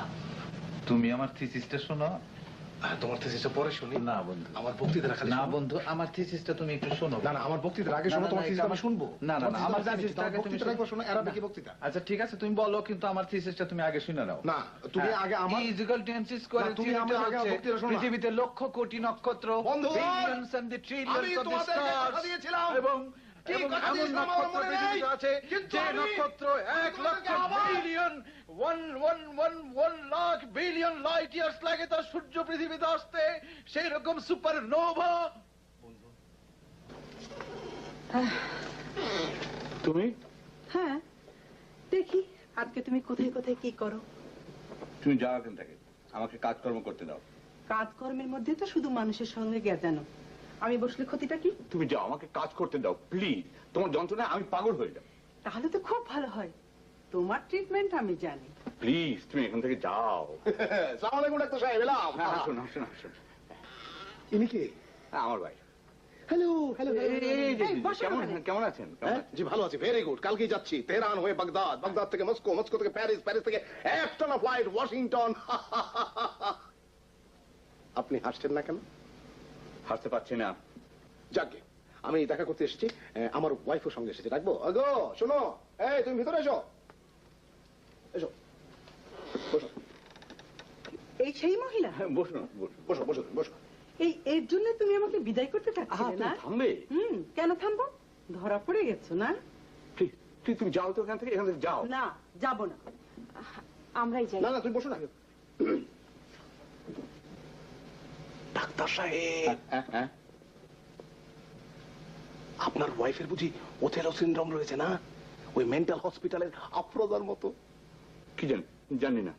Speaker 1: তুমি আমার থিসিসটা শোনো।
Speaker 2: তোমার থিসিসটা পরে শুনি।
Speaker 1: না বন্ধু,
Speaker 2: আমার বক্তৃতাটা খালি
Speaker 1: না
Speaker 2: শোনো।
Speaker 1: বন্ধু, আমার থিসিসটা তুমি একটু শোনো।
Speaker 2: না না, আমার বক্তৃতার আগে শোনো, তোমার থিসিসটা আমি শুনবো।
Speaker 1: না না, আমার
Speaker 2: থিসিসটা
Speaker 1: থিসিসটা আগে তুমি
Speaker 2: বক্তৃতার একবার শোনো, এরা কি বক্তৃতা?
Speaker 1: আচ্ছা ঠিক আছে, তুমি বলো, কিন্তু আমার থিসিসটা তুমি আগে শুনে নাও।
Speaker 2: না, তুমি আগে আমার
Speaker 1: ইকুয়াল টু এমসি স্কয়ার,
Speaker 2: না, তুমি আমার আগে বক্তৃতা শোনো না।
Speaker 1: পৃথিবীতে লক্ষ কোটি নক্ষত্র,
Speaker 2: বন্ধু,
Speaker 1: বিলিয়নস এন্ড দ্য
Speaker 2: আমি
Speaker 1: ট্রিলিয়নস অফ দ্য
Speaker 2: তোমাদেরকে কথা
Speaker 1: স্টারস,
Speaker 2: দিয়েছিলাম।
Speaker 1: এবং
Speaker 2: কি
Speaker 1: এবং
Speaker 2: কথা
Speaker 1: এমন
Speaker 2: দিয়েছিলাম আমার
Speaker 1: নক্ষত্র
Speaker 2: মনে নেই?
Speaker 1: পৃথিবীতে আছে
Speaker 2: কিন্তু
Speaker 1: যে
Speaker 2: আমি-
Speaker 1: নক্ষত্র 1 লক্ষ
Speaker 2: আবার-
Speaker 1: billion 1 lakh billion light years লাগে তার সূর্য পৃথিবীতে আসতে, সেই রকম সুপারনোভা।
Speaker 5: তুমি
Speaker 9: হ্যাঁ, দেখি আজকে তুমি কোথায় কোথায় কি করো।
Speaker 5: তুমি যাও এখান থেকে, আমাকে কাজকর্ম করতে দাও।
Speaker 9: কাজকর্মের মধ্যে তো শুধু মানুষের সঙ্গে গেজানো। আমি বসলে ক্ষতিটা কি?
Speaker 5: তুমি যাও, আমাকে কাজ করতে দাও প্লিজ। তোমার যন্ত্রণায় আমি পাগল হয়ে যাব।
Speaker 9: তাহলে তো খুব ভালো হয়। তোমার ট্রিটমেন্ট আমি জানি।
Speaker 5: প্লিজ তুমি এখান থেকে যাও।
Speaker 2: সালাম আলাইকুম ডাক্তার সাহেব, এলাম।
Speaker 5: হ্যাঁ, আসুন আসুন আসুন।
Speaker 2: ইনি কে?
Speaker 5: আমার ভাই।
Speaker 2: Hello hello.
Speaker 9: এই, বসো
Speaker 5: কেমন
Speaker 9: ওখানে।
Speaker 5: কেমন আছেন? কেমন আছেন?
Speaker 2: জি ভালো আছি, ভেরি গুড। কালকেই যাচ্ছি তেহরান হয়ে বাগদাদ, বাগদাদ থেকে মস্কো, মস্কো থেকে প্যারিস, প্যারিস থেকে একটানা ফ্লাইট ওয়াশিংটন। আপনি হাসছেন না কেন?
Speaker 5: হাসতে পারছি না।
Speaker 2: যাকে আমি দেখা করতে এসেছি, আমার ওয়াইফের সঙ্গে এসেছি। রাখবো? আগো শোনো, এই তুমি ভিতরে এসো, এসো, বসো
Speaker 9: এই সেই মহিলা?
Speaker 5: বসুন বসুন।
Speaker 2: বসো বসো বসো।
Speaker 9: এর জন্য তুমি আমাকে বিদায় করতে চাচ্ছিলে না?
Speaker 5: থামবে
Speaker 9: কেন থামবো? ধরা পড়ে গেছো না?
Speaker 5: প্লিজ প্লিজ তুমি যাও তো এখান থেকে, এখান থেকে যাও।
Speaker 9: না, যাবো না।
Speaker 6: আমরাই যাই।
Speaker 2: না না তুমি বসো না। ডাক্তার সাহেব,
Speaker 5: হ্যাঁ হ্যাঁ,
Speaker 2: আপনার ওয়াইফের বুঝি ওথেলো সিনড্রোম রয়েছে না? ওই মেন্টাল হসপিটালের আফরোজার মতো।
Speaker 5: কি জানি, জানি না।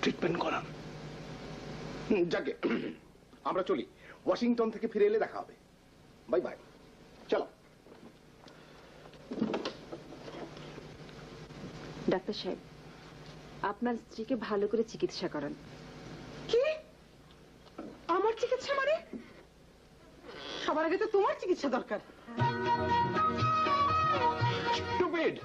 Speaker 2: ট্রিটমেন্ট করান। যাকে আমরা চলি, ওয়াশিংটন থেকে ফিরে এলে দেখা হবে। বাই বাই, চলো।
Speaker 6: ডাক্তার সাহেব, আপনার স্ত্রীকে ভালো করে চিকিৎসা করান।
Speaker 9: কি? আমার চিকিৎসা মানে? সবার আগে তো তোমার চিকিৎসা দরকার।
Speaker 5: স্টুপিড।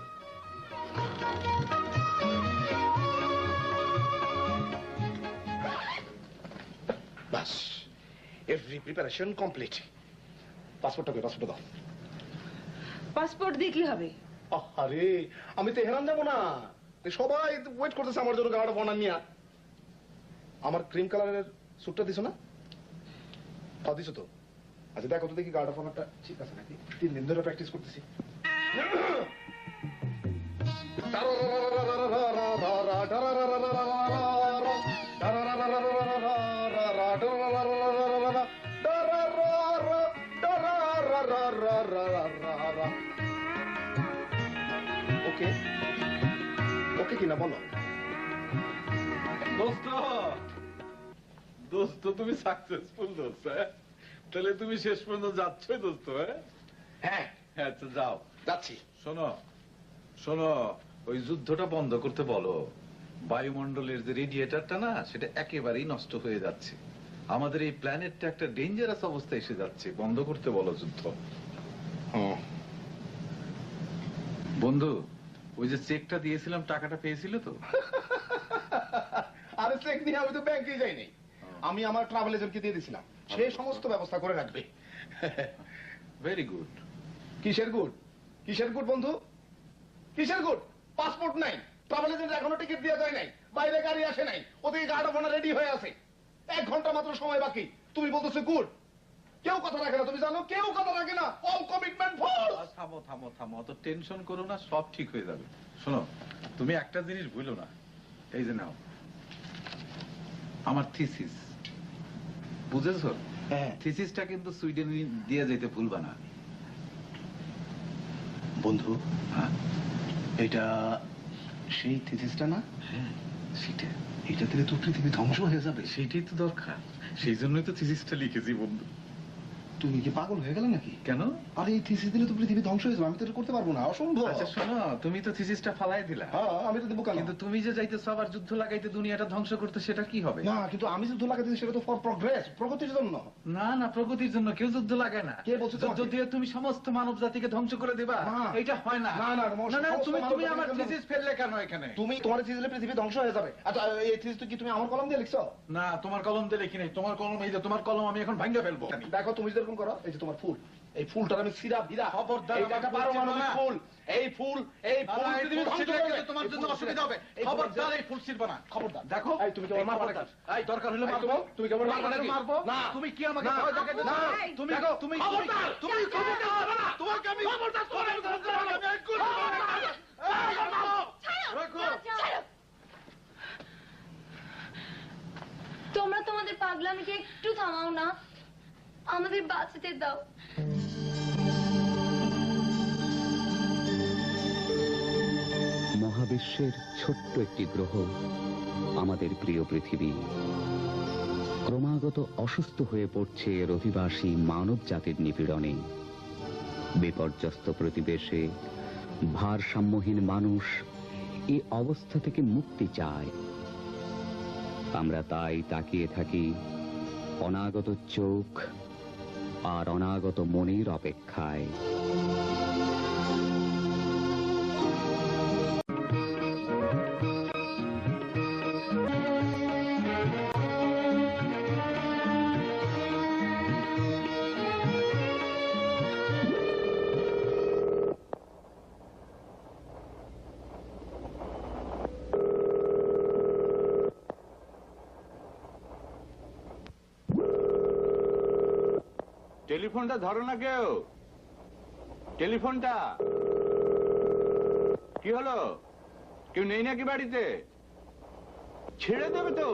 Speaker 2: বাস, এভরি প্রিপারেশন কমপ্লিট। পাসপোর্টটা কই? পাসপোর্ট দাও।
Speaker 6: পাসপোর্ট দিয়ে কি হবে?
Speaker 2: আরে আমি তেহরান যাবো না, সবাই ওয়েট করতেছে আমার জন্য গাড়া বনা নিয়া। আমার ক্রিম কালারের স্যুটটা দিছো না? দিছো তো? আচ্ছা দেখো তো দেখি গাড়া ফোনাটা ঠিক আছে নাকি। 3 দিন ধরে প্র্যাকটিস করতেছি। ওকে ওকে কিনা বলো।
Speaker 1: দোস্ত দোস্ত তুমি সাকসেসফুল দোস্ত, হ্যাঁ? তাহলে তুমি শেষ পর্যন্ত যাচ্ছই দোস্ত, হ্যাঁ?
Speaker 2: হ্যাঁ
Speaker 1: হ্যাঁ আচ্ছা যাও।
Speaker 2: যাচ্ছি।
Speaker 1: শোনো শোনো, ওই যুদ্ধটা বন্ধ করতে বলো। বায়ুমণ্ডলের যে রেডিয়েটরটা না, সেটা একেবারেই নষ্ট হয়ে যাচ্ছে। আমাদের এই প্ল্যানেটটা একটা ডেঞ্জারাস অবস্থায় এসে যাচ্ছে, বন্ধ করতে বলো যুদ্ধ। বন্ধু, ওই যে চেকটা দিয়েছিলাম, টাকাটা পেয়েছিল তো?
Speaker 2: আরে চেক নিয়ে আমি তো ব্যাংকে যাইনি, আমি আমার ট্রাভেল এজেন্টকে দিয়ে দিয়েছিলাম, সে সমস্ত ব্যবস্থা করে রাখবে।
Speaker 1: Very good.
Speaker 2: কিসের গুড? কিসের গুড বন্ধু? কিসের গুড? পাসপোর্ট নাই, ট্রাভেল এজেন্ট এখনো টিকিট দেওয়া যায় নাই, বাইরে গাড়ি আসে নাই, ওদিকে গাড়ি ফোনা রেডি হয়ে আছে, 1 ঘন্টা মাত্র সময় বাকি, তুমি বলতেছো গুড? কেউ কথা রাখে না, তুমি জানো, কেউ কথা রাখে না। All commitment force.
Speaker 1: থামো থামো থামো, অত টেনশন করো না, সব ঠিক হয়ে যাবে। শোনো, তুমি একটা জিনিস ভুলো না, এই যে নাও আমার থিসিস, বুঝেছো?
Speaker 2: হ্যাঁ
Speaker 1: থিসিসটা কিন্তু সুইডেন দিয়ে যেতে ভুলবা না
Speaker 2: বন্ধু।
Speaker 1: হ্যাঁ
Speaker 2: এটা সেই থিসিসটা না?
Speaker 1: হ্যাঁ সেটা।
Speaker 2: এটা থেকে তো পৃথিবী ধ্বংস হয়ে যাবে।
Speaker 1: সেটাই তো দরকার, সেই জন্যই তো থিসিসটা লিখেছি বন্ধু।
Speaker 2: তুমি কি পাগল হয়ে গেলে নাকি?
Speaker 1: কেন?
Speaker 2: আরে এই থিসিস দিলে তো পৃথিবী ধ্বংস হয়ে যাবে, আমি তো এটা করতে পারবো না, অসম্ভব।
Speaker 1: আচ্ছা শোনো, তুমি তো থিসিসটা ফালাই দিলা।
Speaker 2: হ্যাঁ আমি তো দেবো কেন?
Speaker 1: কিন্তু তুমি যে যাইতেছো আবার যুদ্ধ লাগাইতে, দুনিয়াটা ধ্বংস করতে, সেটা কি হবে?
Speaker 2: না কিন্তু আমি যুদ্ধ লাগাতে সেটা তো ফর প্রগ্রেস, প্রগতির জন্য।
Speaker 1: না না, প্রগতির জন্য কেউ যুদ্ধ লাগায় না।
Speaker 2: কে বলছে
Speaker 1: যুদ্ধ
Speaker 2: তোমাকে?
Speaker 1: দিয়ে তুমি সমস্ত মানব জাতিকে ধ্বংস করে দিবা,
Speaker 2: না।
Speaker 1: এটা হয় না।
Speaker 2: না, না,
Speaker 1: না না,
Speaker 2: সমস্ত
Speaker 1: তুমি
Speaker 2: মানব
Speaker 1: তুমি
Speaker 2: জাতিকে
Speaker 1: আমার
Speaker 2: ধ্বংস-
Speaker 1: থিসিস ফেললে কেন এখানে?
Speaker 2: তুমি তোমার থিসিস দিলে পৃথিবী ধ্বংস হয়ে যাবে। আচ্ছা এই থিসিস কি তুমি আমার কলম দিয়ে লিখছো?
Speaker 1: না, তোমার কলম দিয়ে লিখি নাই। তোমার কলম, এই যে তোমার কলম, আমি এখন ভাঙা ফেলবো।
Speaker 2: দেখো তুমি যেরকম করো, এই যে তোমার ফুল, এই ফুলটার আমি সিরা ভিরা,
Speaker 1: খবরদার,
Speaker 2: এইটা একটা
Speaker 1: আমার ফুল
Speaker 2: পারমাণবিক
Speaker 1: ছিড়বা না।
Speaker 2: ফুল, এই ফুল পৃথিবী ধ্বংস করে দেবে।
Speaker 1: তোমার জন্য
Speaker 2: এই ফুল
Speaker 1: অসুবিধা হবে।
Speaker 2: এই ফুল
Speaker 1: খবরদার, এই ফুল ছিড়বা না।
Speaker 2: খবরদার।
Speaker 1: দেখো,
Speaker 2: এই তুমি কি আমার মারবা নাকি?
Speaker 1: এই দরকার হলে
Speaker 2: এই
Speaker 1: মারবো।
Speaker 2: তুমি কি আমার মারবা নাকি?
Speaker 1: মারবো
Speaker 2: না।
Speaker 1: তুমি কি আমাকে
Speaker 2: না।
Speaker 1: ভয় দেখাতে
Speaker 2: না।
Speaker 1: চাও? তুমি
Speaker 2: দেখো,
Speaker 1: তুমি
Speaker 2: খবরদার।
Speaker 1: তুমি
Speaker 2: খবরদার হবে না।
Speaker 1: তোমাকে আমি
Speaker 2: খবরদার,
Speaker 1: তোমাকে আমি একটু- রাখো।
Speaker 7: তোমরা তোমাদের পাগলামিকে একটু থামাও না, আমাদের বাঁচতে দাও।
Speaker 10: মহাবিশ্বের ছোট্ট একটি গ্রহ আমাদের প্রিয় পৃথিবী ক্রমাগত অসুস্থ হয়ে পড়ছে এর অধিবাসী মানব জাতির নিপীড়নে। বিপর্যস্ত প্রতিবেশে ভারসাম্যহীন মানুষ এই অবস্থা থেকে মুক্তি চায়। আমরা তাই তাকিয়ে থাকি অনাগত চোখ আর অনাগত মনের অপেক্ষায়।
Speaker 5: টেলিফোনটা ধরো না কেউ, টেলিফোনটা। কি হলো, কেউ নেই নাকি বাড়িতে? ছেড়ে দেবে তো।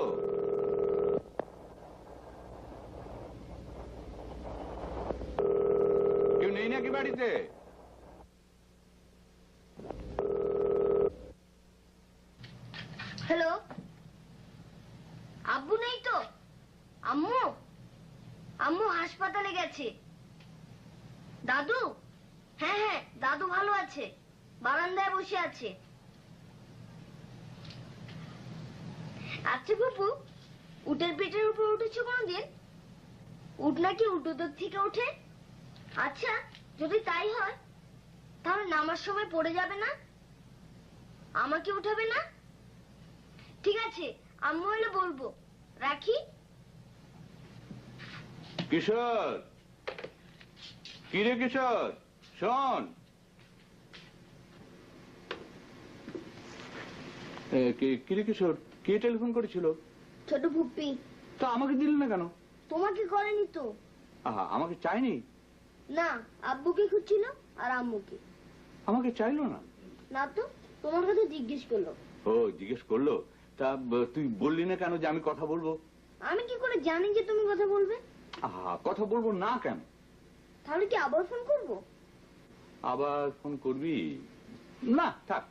Speaker 5: কেউ নেই নাকি বাড়িতে?
Speaker 7: হ্যালো, আব্বু নেই তো? আম্মু, আম্মু হাসপাতালে গেছে। দাদু? হ্যাঁ হ্যাঁ, দাদু ভালো আছে, বারান্দায় বসে আছে। আচ্ছা বাবু, উটের পেটের উপর উঠেছো কোনদিন? উট নাকি উল্টো থেকে ওঠে? আচ্ছা যদি তাই হয়, তাহলে নামার সময় পড়ে যাবে না? আমাকে উঠাবে না? ঠিক আছে, আম্মু হলে বলবো। রাখি।
Speaker 5: কিশোর, কিরে কিশোর, শোন। কিরে কিশোর, কে টেলিফোন করেছিল?
Speaker 7: ছোট ফুপ্পি।
Speaker 5: তা আমাকে দিলি না কেন?
Speaker 7: তোমাকে করেনি তো।
Speaker 5: আহা, আমাকে চাইনি?
Speaker 7: না, আব্বুকে খুঁজছিল আর আম্মুকে।
Speaker 5: আমাকে চাইলো না?
Speaker 7: না তো, তোমার কথা জিজ্ঞেস করলো।
Speaker 5: ও জিজ্ঞেস করলো? তা তুই বললি না কেন যে আমি কথা বলবো?
Speaker 7: আমি কি করে জানি যে তুমি কথা বলবে?
Speaker 5: কথা বলবো না কেন?
Speaker 7: তাহলে কি আবার ফোন করব?
Speaker 5: আবার ফোন করবি না? থাক।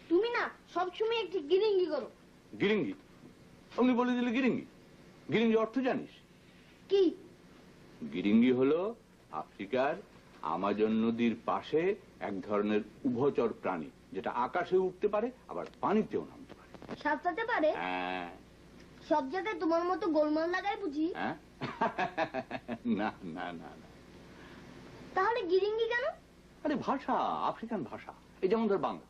Speaker 7: তুমি না সবসময় একটি গিরিঙ্গি করো।
Speaker 5: গিরিঙ্গি? অমনি বলে দিলে গিরিঙ্গি? গিরিঙ্গি অর্থ জানিস?
Speaker 7: কি?
Speaker 5: গিরিঙ্গি হলো আফ্রিকার আমাজন নদীর পাশে এক ধরনের উভচর প্রাণী, যেটা আকাশে উঠতে পারে আবার পানিতেও নামতে পারে।
Speaker 7: সাঁতরাতে পারে?
Speaker 5: হ্যাঁ।
Speaker 7: সব জায়গায় তোমার মতো গোলমাল লাগাই বুঝি?
Speaker 5: হ্যাঁ। না না না না।
Speaker 7: তাহলে গিরিঙ্গি কেন?
Speaker 5: আরে ভাষা, আফ্রিকান ভাষা। এই যেমন ধর বাংলা,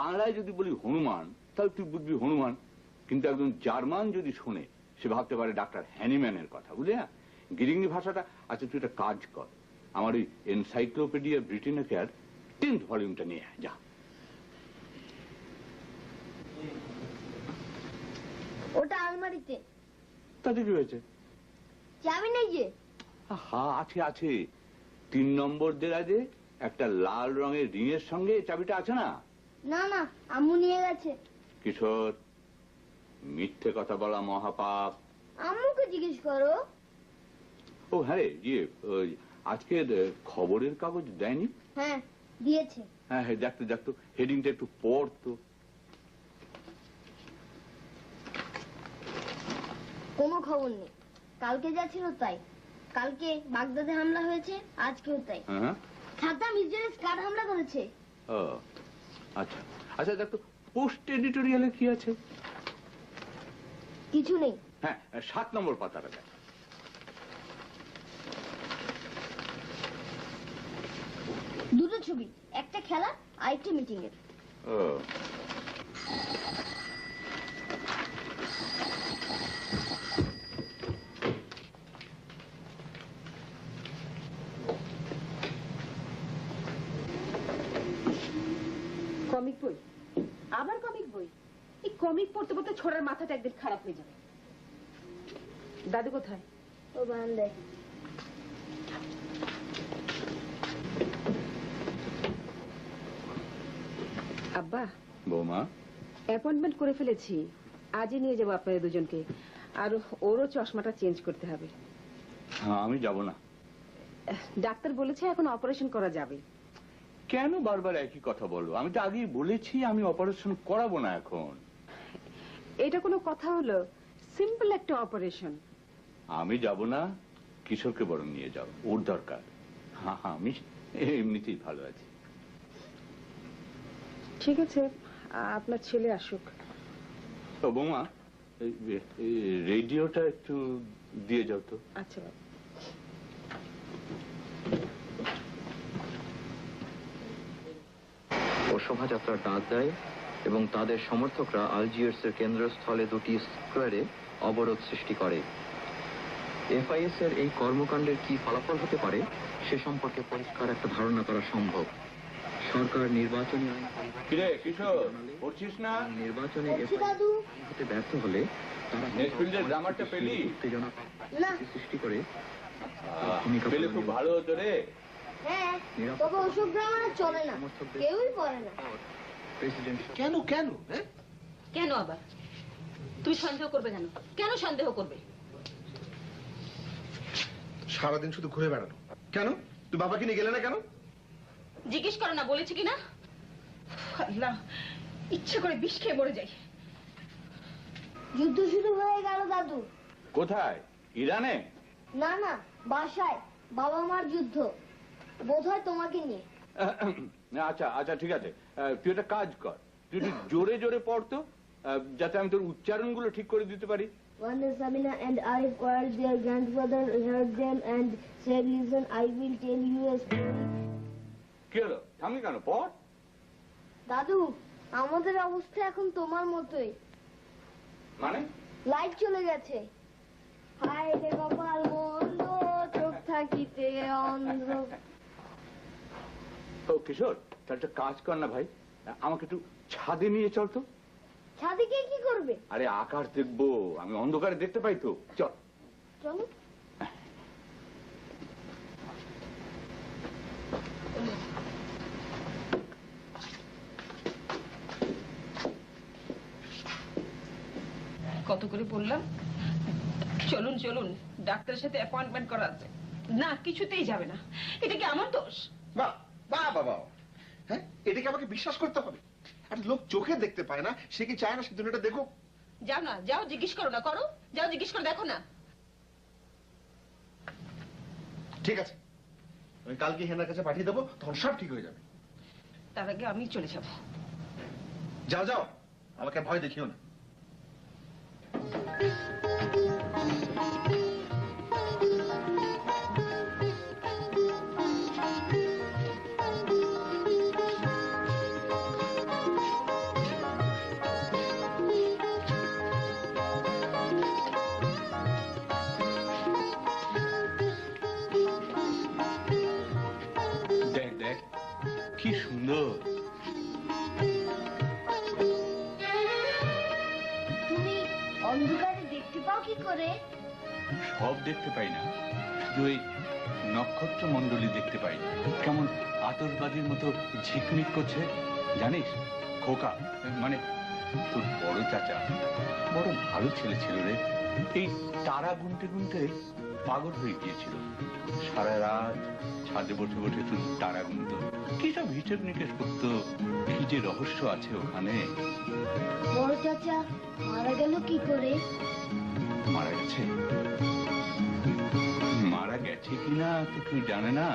Speaker 5: বাংলায় যদি বলি হনুমান তাহলে তুই বুঝবি হনুমান, কিন্তু একজন জার্মান যদি শোনে সে ভাবতে পারে ডাক্তার হ্যানিম্যানের কথা, বুঝলি না? গিরিঙ্গি ভাষাটা। আচ্ছা তুই একটা কাজ কর, আমার ওই এনসাইক্লোপিডিয়া ব্রিটানিকার 10th ভলিউমটা নিয়ে আয়, যা।
Speaker 7: ওটা আলমারিতে।
Speaker 5: তাতে কি হয়েছে?
Speaker 7: চাবি নেই যে?
Speaker 5: হ্যাঁ আছে আছে, 3 নম্বর দেরাজে একটা লাল রঙের রিংয়ের সঙ্গে চাবিটা আছে না?
Speaker 7: না না, আম্মু নিয়ে গেছে।
Speaker 5: কিশোর, মিথ্যে কথা বলা মহাপাপ।
Speaker 7: আম্মুকে জিজ্ঞেস করো।
Speaker 5: ও হ্যাঁ রে, ওই আজকের খবরের কাগজ দেয়নি?
Speaker 7: হ্যাঁ দিয়েছে।
Speaker 5: হ্যাঁ হ্যাঁ, দেখতো দেখতো, হেডিংটা একটু পড়তো।
Speaker 7: কোনো খবর নেই। কালকে যা ছিল তাই। কালকে বাগদাদে হামলা হয়েছে, আজকেও তাই।
Speaker 5: হ্যাঁ।
Speaker 7: সাদ্দাম ইসরায়েলে স্কাড হামলা করেছে।
Speaker 5: ও আচ্ছা আচ্ছা, দেখতো পোস্ট এডিটোরিয়ালে কি আছে?
Speaker 7: কিছু নেই।
Speaker 5: হ্যাঁ, 7 নম্বর পাতাটা দেখ।
Speaker 7: দুটো ছবি, একটা খেলা আর একটা মিটিং এর।
Speaker 5: ও
Speaker 6: কমিক বই? আবার কমিক বই? এই কমিক পড়তে পড়তে ছোড়ার মাথাটা একদিন খারাপ হয়ে যাবে। দাদু কোথায়?
Speaker 7: ও বারান্দায়।
Speaker 6: আব্বা,
Speaker 5: বৌমা,
Speaker 6: অ্যাপয়েন্টমেন্ট করে ফেলেছি। আজই নিয়ে যাবো আপনাদের দুজনকে। আর ওরও চশমাটা চেঞ্জ করতে হবে।
Speaker 5: হ্যাঁ আমি যাব না।
Speaker 6: ডাক্তার বলেছে এখন অপারেশন করা যাবে।
Speaker 5: কেন বারবার একই কথা বলো? আমি তো আগেই বলেছি আমি অপারেশন করাবো না এখন।
Speaker 6: এটা কোনো কথা হলো? সিম্পল একটা অপারেশন।
Speaker 5: আমি যাব না, কিশোরকে বরং নিয়ে যাও, ওর দরকার। হ্যাঁ হ্যাঁ, আমি এমনিতেই ভালো আছি।
Speaker 6: ঠিক আছে, আপনার ছেলে আসুক।
Speaker 5: তো বৌমা, রেডিওটা একটু দিয়ে যাও তো।
Speaker 6: আচ্ছা বাবা।
Speaker 11: ও শোভাযাত্রার ডাক দেয় এবং তাদের সমর্থকরা আলজিয়ার্সের কেন্দ্রস্থলে দুটি স্কোয়ারে অবরোধ সৃষ্টি করে। এফআইএস এর এই কর্মকাণ্ডের কি ফলাফল হতে পারে সে সম্পর্কে পরিষ্কার একটা ধারণা করা সম্ভব। সরকার নির্বাচনী আইন নির্বাচনে হতে ব্যর্থ হলে তারা উত্তেজনা সৃষ্টি করে
Speaker 5: খুব ভালো হতো রে।
Speaker 7: হ্যাঁ, তবে ওসব ড্রামা চলে না, কেউই পড়ে না।
Speaker 3: কেন কেন?
Speaker 6: কেন আবার? তুমি সন্দেহ করবে কেন? কেন সন্দেহ করবে?
Speaker 2: সারাদিন শুধু ঘুরে বেড়ানো। কেন তুই বাবাকে নিয়ে গেলে না কেন?
Speaker 6: জিজ্ঞেস করো না, বলেছে কিনা? আল্লাহ, ইচ্ছে করে বিষ খেয়ে মরে যাই।
Speaker 7: যুদ্ধ শুরু হয়ে গেল দাদু।
Speaker 5: কোথায়? ইরানে?
Speaker 7: না না, বাসায় বাবা মার যুদ্ধ। বোধহয় তোমাকে নিয়ে।
Speaker 5: আচ্ছা আচ্ছা ঠিক আছে, তুই একটা কাজ কর, তুই একটু জোরে জোরে পড়তো, যাতে আমি তোর উচ্চারণগুলো ঠিক করে দিতে পারি।
Speaker 7: One day Sabina and Arif quarreled. Their grandfather heard them and said, "Listen, I will tell you a story."
Speaker 5: কি হলো? থামলি কেন? পড়।
Speaker 7: দাদু, আমাদের অবস্থা এখন তোমার মতোই।
Speaker 5: মানে?
Speaker 7: লাইট চলে গেছে। হায় রে কপাল মন্দ, চোখ থাকিতে অন্ধ।
Speaker 5: ও কিশোর, তাহলে একটা কাজ কর না ভাই, আমাকে একটু ছাদে নিয়ে চল তো।
Speaker 7: ছাদে গিয়ে কি করবে?
Speaker 5: আরে আকাশ দেখবো, আমি অন্ধকারে দেখতে পাই তো। চল
Speaker 7: চলো।
Speaker 6: কত করে বললাম চলুন চলুন, ডাক্তারের সাথে অ্যাপয়েন্টমেন্ট করা আছে। না, কিছুতেই যাবে না। এটা কি আমার দোষ?
Speaker 2: বাহ বাহ বাবা, হ্যাঁ এটাকে আমাকে বিশ্বাস করতে হবে? আর লোক চোখে দেখতে পায় না, সে কি চায় না সে দুনিয়াটা দেখো?
Speaker 6: যাও না, যাও, জিজ্ঞেস করো না, করো, যাও জিজ্ঞেস করে দেখো না।
Speaker 2: ঠিক আছে, আমি কালকে হেনার কাছে পাঠিয়ে দেবো, তখন সব ঠিক হয়ে যাবে।
Speaker 6: তার আগে আমি চলে যাব।
Speaker 2: যাও যাও, আমাকে ভয় দেখিও না।
Speaker 5: দেখ দেখ কি সুন্দর।
Speaker 7: তুমি অন্ধকারে দেখতে পাও কি করে?
Speaker 5: সব দেখতে পাই না, শুধু ওই নক্ষত্র মন্ডলী দেখতে পাই, কেমন আতশবাজির মতো ঝিকমিক করছে। জানিস খোকা, মানে তোর বড় চাচা বড় ভালো ছেলে ছিল রে। এই তারা গুনতে গুনতে পাগল হয়ে গিয়েছিল। সারা রাত ছাদে বসে বসে শুধু তারা গুনত, কি সব হিসেব নিকেশ করতো, কি যে রহস্য আছে ওখানে।
Speaker 7: বড় চাচা মারা গেল কি করে?
Speaker 5: মারা গেছে? মারা গেছে কিনা তো কেউ জানে না।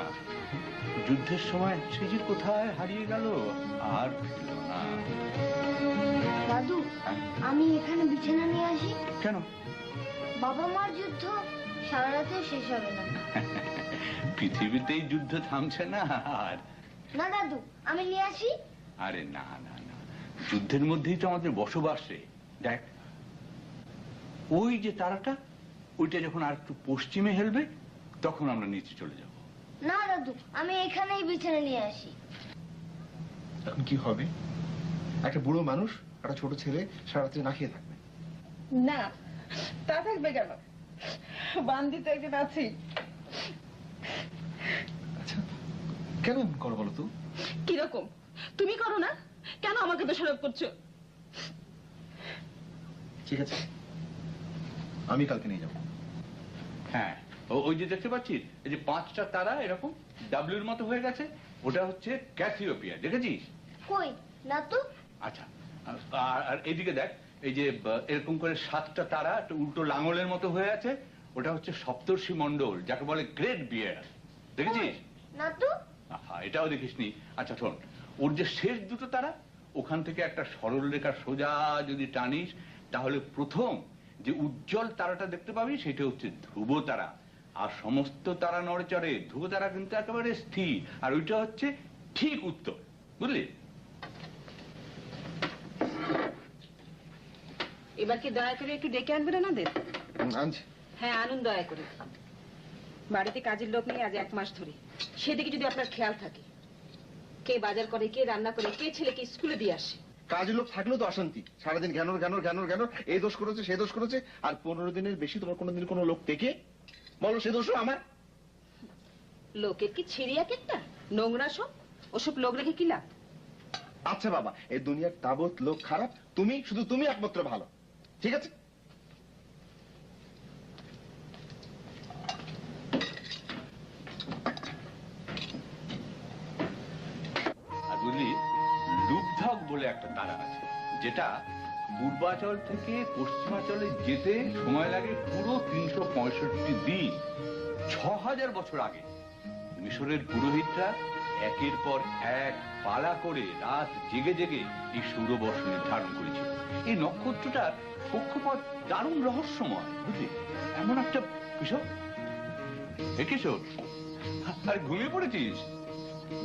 Speaker 5: যুদ্ধের সময় সে যে কোথায় হারিয়ে গেল আর ফিরল না।
Speaker 7: দাদু, আমি এখানে বিছানা নিয়ে আসি।
Speaker 5: কেন?
Speaker 7: বাবা মার যুদ্ধ সারা রাতেও শেষ হবে না।
Speaker 5: পৃথিবীতেই যুদ্ধ থামছে না আর।
Speaker 7: না দাদু, আমি নিয়ে আসি।
Speaker 5: আরে না না না, যুদ্ধের মধ্যেই তো আমাদের বসবাস রে। দেখ ওই যে তারাটা, ওইটা যখন আর একটু পশ্চিমে হেলবে তখন আমরা নিচে চলে যাব।
Speaker 7: না দাদু, আমি এখানেই বিছানা নিয়ে আসি।
Speaker 2: এখন কি হবে? একটা বুড়ো মানুষ, একটা ছোট ছেলে সারা রাত্রি না খেয়ে থাকবে।
Speaker 6: না, তা থাকবে কেন? বান্দি তো একজন আছি।
Speaker 2: আচ্ছা কেন এমন করো বলো তো?
Speaker 6: কিরকম? তুমি করো না কেন? আমাকে দোষারোপ করছো।
Speaker 2: ঠিক আছে, আমি কালকে নিয়ে যাবো।
Speaker 5: হ্যাঁ, ওই যে দেখতে পাচ্ছিস এই যে 5টা তারা এরকম ডাব্লিউর মতো হয়ে গেছে, ওটা হচ্ছে ক্যাসিওপিয়া। দেখেছিস?
Speaker 7: কই না তো।
Speaker 5: আচ্ছা, আর এদিকে দেখ, এই যে এরকম করে 7টা তারা একটা উল্টো লাঙলের মতো হয়ে আছে, ওটা হচ্ছে সপ্তর্ষি মণ্ডল, যাকে বলে গ্রেট বিয়ার। দেখেছিস?
Speaker 7: না তো।
Speaker 5: এটাও দেখিসনি? আচ্ছা শোন, ওর যে শেষ দুটো তারা, ওখান থেকে একটা সরল রেখা সোজা যদি টানিস, তাহলে প্রথম যে উজ্জ্বল তারাটা দেখতে পাবি সেটা হচ্ছে ধ্রুব তারা। আর সমস্ত তারা নড়েচড়ে, ধ্রুব তারা কিন্তু একেবারে স্থির, আর ওইটা হচ্ছে ঠিক উত্তর। বুঝলি?
Speaker 6: এবার কি দয়া করে একটু ডেকে আনবে না আমাদের?
Speaker 2: আনছি।
Speaker 6: হ্যাঁ আনুন দয়া করে। বাড়িতে কাজের লোক নেই আজ 1 মাস ধরে। সেদিকে যদি আপনার খেয়াল থাকে, কে বাজার করে, কে রান্না করে, কে ছেলেকে স্কুলে দিয়ে আসে।
Speaker 2: কাজের লোক থাকলেও তো অশান্তি, সারাদিন জ্ঞানর জ্ঞানর জ্ঞানর জ্ঞানর, এই দোষ করেছে সেই দোষ করেছে। আর 15 দিনের বেশি তোমার কোনোদিন কোনো লোক টেকে বলো সে দোষও আমার।
Speaker 6: লোকের কি ছিড়িয়া কেটটা নোংরা সব, ওসব লোক রেখে কি লাভ?
Speaker 2: আচ্ছা বাবা, এই দুনিয়ার তাবৎ লোক খারাপ, তুমি শুধু তুমি একমাত্র ভালো। ঠিক আছে?
Speaker 5: আর বুঝলি, লুব্ধক বলে একটা তারা আছে, যেটা পূর্বাচল থেকে পশ্চিমাচলে যেতে সময় লাগে পুরো 365 দিন। 6000 বছর আগে মিশরের পুরোহিতরা একের পর এক পালা করে রাত জেগে জেগে এই সৌরবর্ষ নির্ধারণ করেছিল। এই নক্ষত্রটার কক্ষপথ দারুণ রহস্যময়, বুঝলি? এমন একটা কিশোর, হে কিশোর, আর ঘুমিয়ে পড়েছিস?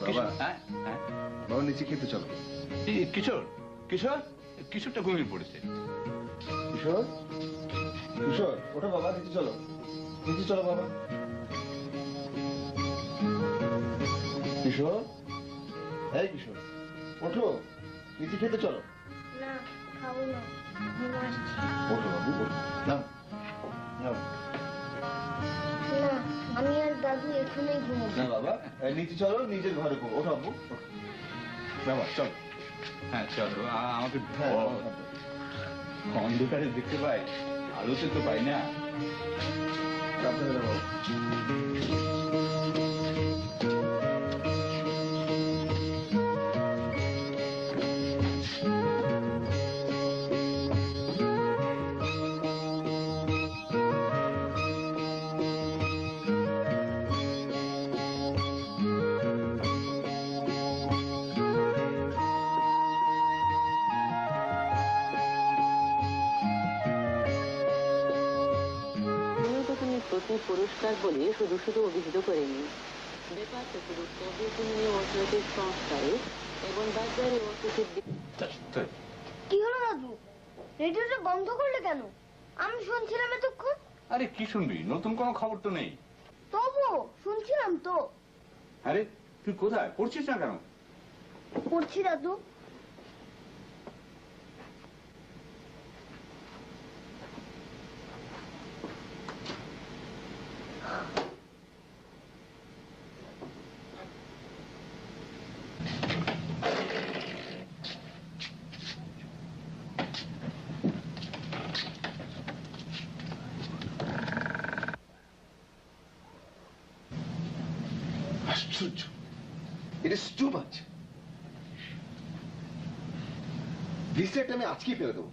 Speaker 2: বাবা,
Speaker 5: হ্যাঁ হ্যাঁ
Speaker 2: বাবা নিচে খেতে চলো।
Speaker 5: কিশোর, কিশোর, কিশোরটা ঘুমিয়ে পড়েছে।
Speaker 2: কিশোর, কিশোর ওঠো বাবা, নিচে চলো, নিচে চলো বাবা। কিশোর, এই কিশোর ওঠো, নিচে খেতে চলো।
Speaker 7: না খাবো না, ঘুম আসছে।
Speaker 2: ওঠো বাবু, ওঠো। নাও নাও।
Speaker 7: না, আমি আর দাদু এখানেই ঘুমোবো।
Speaker 2: না বাবা, নিচে চলো, নিজের ঘরে ঘুমো। ওঠো বাবু, বাবা চলো।
Speaker 5: হ্যাঁ চলো, আমাকে
Speaker 2: হ্যাঁ,
Speaker 5: অন্ধকারে দেখতে পাই, আলোতে তো পাই না।
Speaker 12: প্রতি পুরস্কার বলে শুধু শুধু অভিহিত করেনি। ব্যাপারটা শুধু প্রয়োজনীয় অর্থনৈতিক সংস্কারে এবং বাজারে অর্থনৈতিক।
Speaker 7: কি হলো দাদু, রেডিওটা বন্ধ করলে কেন? আমি শুনছিলাম এতক্ষণ।
Speaker 5: আরে কি শুনবি, নতুন কোনো খবর তো নেই।
Speaker 7: তবুও শুনছিলাম তো।
Speaker 5: আরে তুই কোথায় পড়ছিস না কেন?
Speaker 7: পড়ছি দাদু।
Speaker 2: আশ্চর্য, ইট ইজ টু মাচ। ভিসিআরটা আমি আজকেই ফেলে দেবো।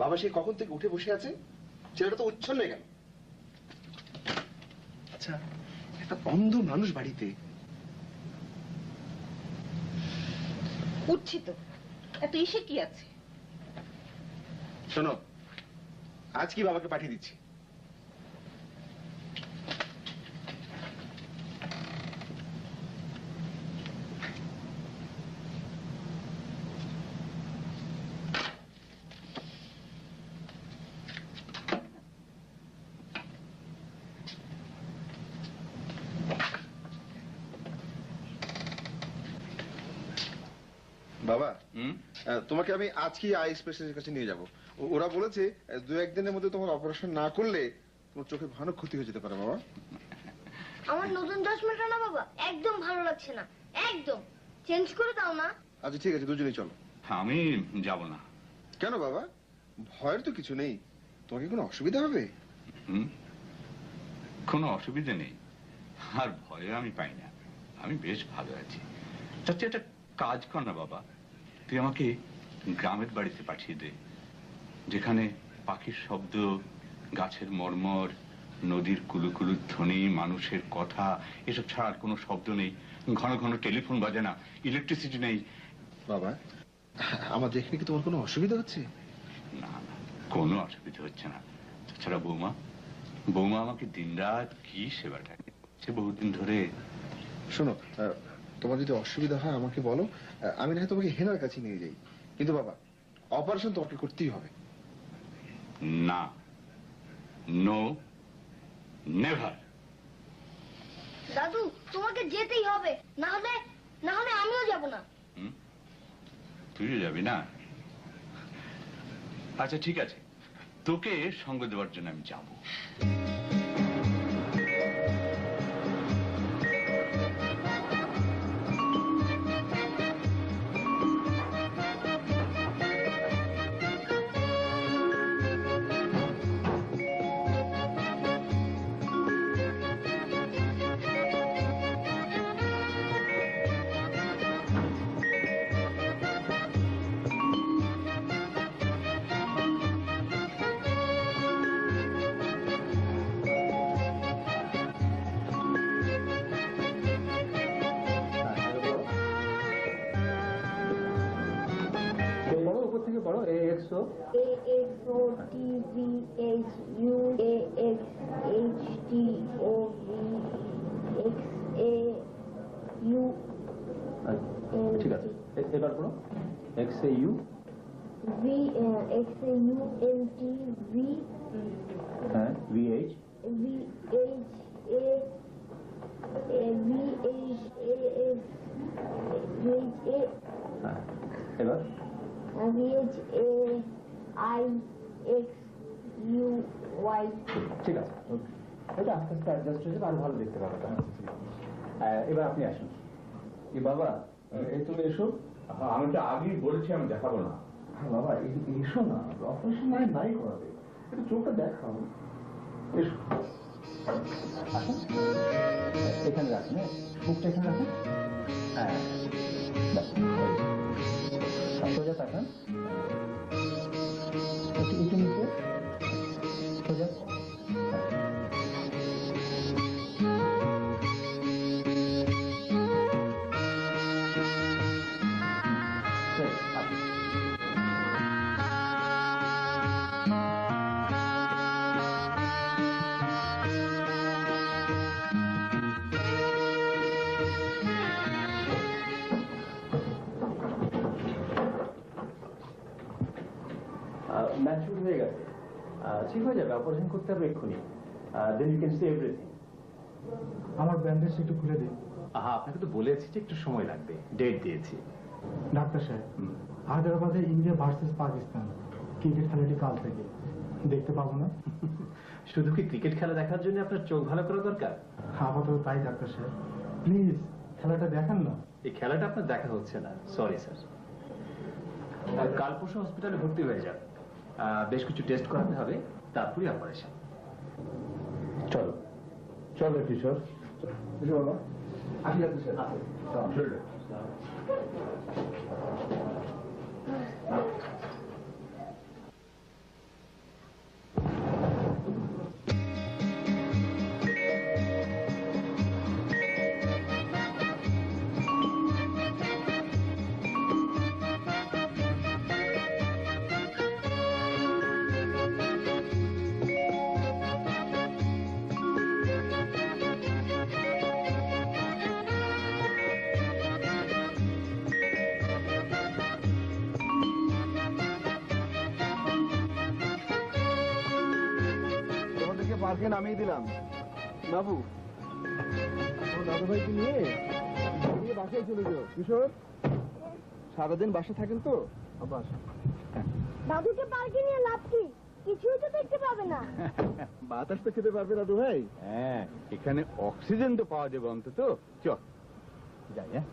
Speaker 2: বাবা সে কখন থেকে উঠে বসে আছে, ছেলেটা তো উচ্ছন্ন কেন? আচ্ছা, একটা অন্ধ মানুষ বাড়িতে।
Speaker 6: উঠছি তো, এত ইসে কি আছে?
Speaker 2: শোনো, আজ কি বাবাকে পাঠিয়ে দিচ্ছি। বাবা, তোমাকে আমি আজকে আই স্পেশালিস্টের কাছে নিয়ে যাব। ওরা বলেছে 2-1 দিনের মধ্যে তোমার অপারেশন না করলে তোমার চোখে ভয়ানক ক্ষতি হয়ে যেতে পারে। বাবা,
Speaker 7: আমার নতুন চশমাটা না বাবা একদম ভালো লাগছে না, একদম চেঞ্জ করে দাও না।
Speaker 2: আচ্ছা ঠিক আছে, দুজনেই চলো।
Speaker 5: আমি যাব না।
Speaker 2: কেন বাবা? ভয়ের তো কিছু নেই। তোমাকে কোনো অসুবিধা হবে?
Speaker 5: কোনো অসুবিধা নেই, আর ভয় আমি পাই না। আমি বেশ ভালো আছি। চাচ্ছি একটা কাজ কর না বাবা, তুই আমাকে গ্রামের বাড়িতে পাঠিয়ে দে, যেখানে পাখির শব্দ, গাছের মর্মর, নদীর কুলুকুলু ধ্বনি, মানুষের কথা, এসব ছাড়া আর কোনো শব্দ নেই। ঘন ঘন টেলিফোন বাজে না, ইলেকট্রিসিটি নেই।
Speaker 2: বাবা, আমাদের এখানে কি তোমার কোনো অসুবিধা হচ্ছে?
Speaker 5: না না, কোনো অসুবিধা হচ্ছে না। তাছাড়া বৌমা আমাকে দিনরাত কি সেবাটা সে বহুদিন ধরে।
Speaker 2: শোনো, তোমার যদি অসুবিধা হয় আমাকে বলো, আমি না হয় তোমাকে হেনার কাছে নিয়ে যাই। কিন্তু বাবা, অপারেশন তোমাকে করতেই হবে।
Speaker 5: না, নো, নেভার।
Speaker 7: দাদু, তোমাকে যেতেই হবে, না হলে আমিও যাব না।
Speaker 5: তুইও যাবি না? আচ্ছা ঠিক আছে, তোকে সঙ্গ দেওয়ার জন্য আমি যাব।
Speaker 13: ঠিক আছে, এবার করো XAU হ্যাঁ VH হ্যাঁ, এবার ঠিক আছে। এটা আস্তে আস্তে অ্যাডজাস্ট হয়ে যাবে, আরো ভালো দেখতে পাবে। এবার আপনি আসুন। কি বাবা, এই তুমি এসো।
Speaker 5: আমি তো আগেই বলেছি আমি দেখাবো না।
Speaker 13: বাবা এসো না, অপারেশন নাই করাবে, একটু চোখটা দেখাও। এসো আসুন, এখানে রাখুন, হ্যাঁ বুকটা এখানে রাখুন। হ্যাঁ ব্যাস, সোজা তাকান, একটু নিচে সোজা। ম্যাচুর হয়ে গেছে, ঠিক হয়ে যাবে, অপারেশন করতে হবে এক্ষুনি, then you can see everything.
Speaker 14: আমার ব্যান্ডেজ একটু খুলে দিন।
Speaker 13: আপনাকে তো বলেছি যে একটু সময় লাগবে, ডেট দিয়েছি।
Speaker 14: ডাক্তার সাহেব, হায়দ্রাবাদে ইন্ডিয়া ভার্সেস পাকিস্তান ক্রিকেট খেলাটি কাল থেকে দেখতে পাবো না?
Speaker 13: শুধু কি ক্রিকেট খেলা দেখার জন্য আপনার চোখ ভালো করা দরকার?
Speaker 14: আপাতত তাই ডাক্তার সাহেব, প্লিজ খেলাটা দেখান না।
Speaker 13: এই খেলাটা আপনার দেখা হচ্ছে না, সরি স্যার। কাল পরশু হসপিটালে ভর্তি হয়ে যান, বেশ কিছু টেস্ট করাতে হবে, তারপরে অপারেশন।
Speaker 14: চলো চলো কিশোর, বাবা আসি ডাক্তার সাহেব।
Speaker 15: পার্কে নামিয়ে দিলাম বাবু, দাদু ভাইকে নিয়ে বাসায় চলে যাও। কিশোর সারাদিন বাসা থাকেন তো?
Speaker 7: দাদুকে পার্কে নিয়ে লাভ কি? কিছুই তো দেখতে পাবে না।
Speaker 15: বাতাস তো খেতে পারবে দাদু ভাই।
Speaker 1: হ্যাঁ, এখানে অক্সিজেন তো পাওয়া যাবে অন্তত। চল যাই। হ্যাঁ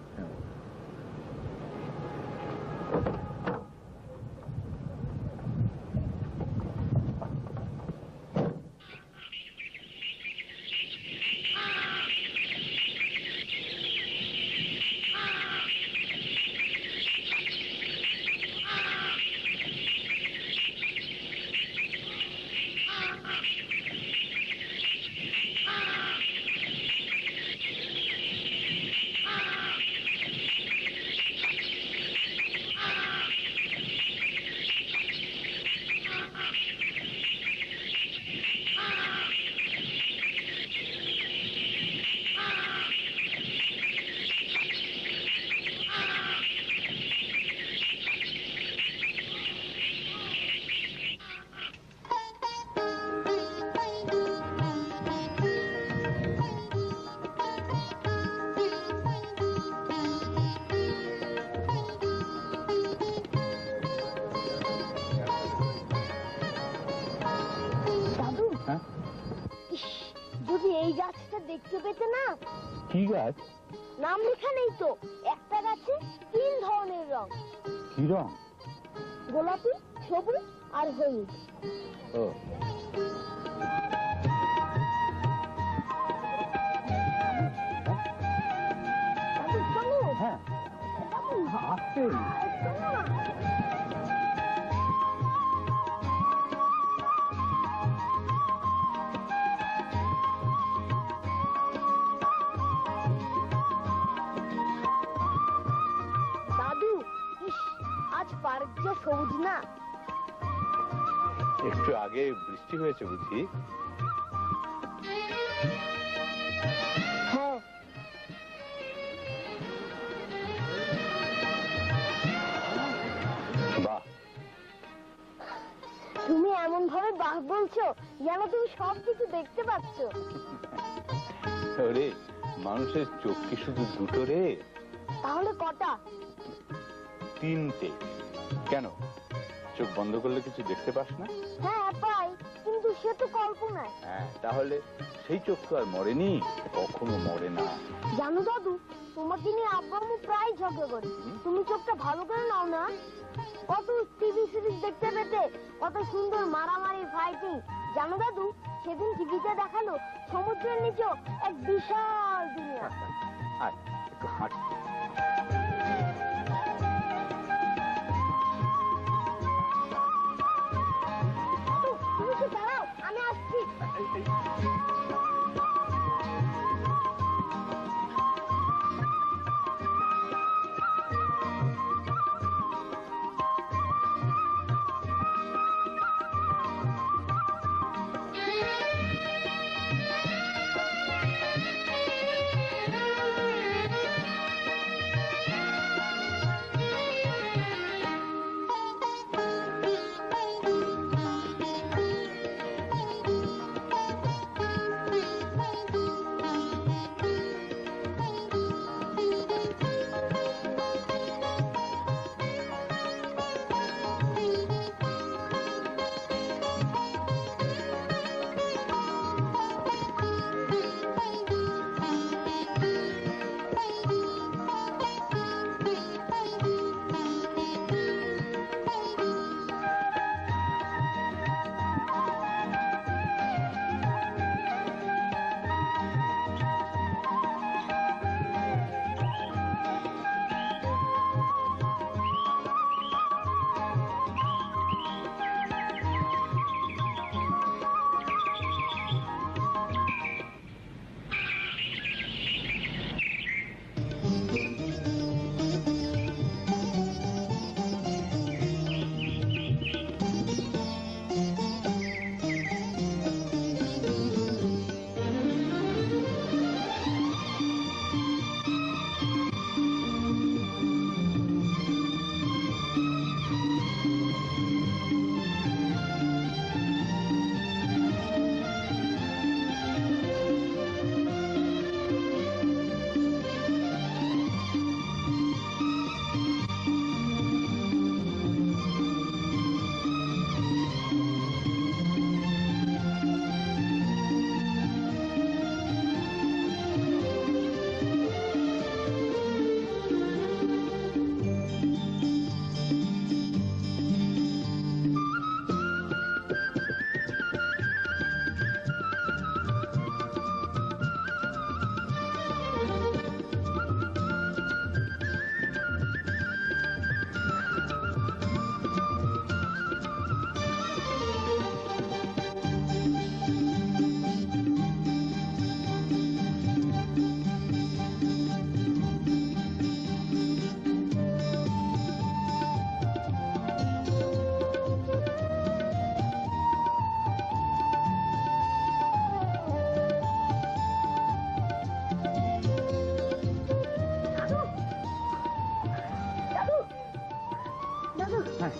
Speaker 7: যদি এই গাছটা দেখতে পেতে না।
Speaker 1: কি গাছ?
Speaker 7: নাম লেখা নেই তো, একটা গাছে 3 ধরনের রং।
Speaker 1: কি রং?
Speaker 7: গোলাপি, সবুজ আর হলুদ।
Speaker 1: ও হ্যাঁ, আসতে
Speaker 7: পার্ক যা সবুজ না।
Speaker 1: একটু আগে বৃষ্টি হয়েছে বুঝি?
Speaker 7: হ্যাঁ।
Speaker 1: বাহ,
Speaker 7: তুমি এমন ভাবে বাহ বলছো যেন তুমি সবকিছু দেখতে পাচ্ছ।
Speaker 1: ওরে, মানুষের চোখ কি শুধু দুটো রে?
Speaker 7: তাহলে কটা?
Speaker 1: 3টে। কেন, চোখ বন্ধ করলে কিছু দেখতে পাস না?
Speaker 7: হ্যাঁ পাই, কিন্তু সে তো কল্পনায়।
Speaker 1: হ্যাঁ, তাহলে সেই চোখ তো আর মরেনি, কখনো মরে না।
Speaker 7: জানো দাদু, তোমাকে নিয়ে আব্বু আম্মু প্রায় ঝগড়া করে। তুমি চোখটা ভালো করে নাও না। কত টিভি সিরিজ দেখতে পেতে, কত সুন্দর মারামারি ফাইটিং। জানো দাদু, সেদিন টিভিতে দেখালো সমুদ্রের নিচেও এক বিশাল দুনিয়া।
Speaker 5: আয় একটু হাঁট।
Speaker 7: তুমি একটু দাঁড়াও, আমি আসছি।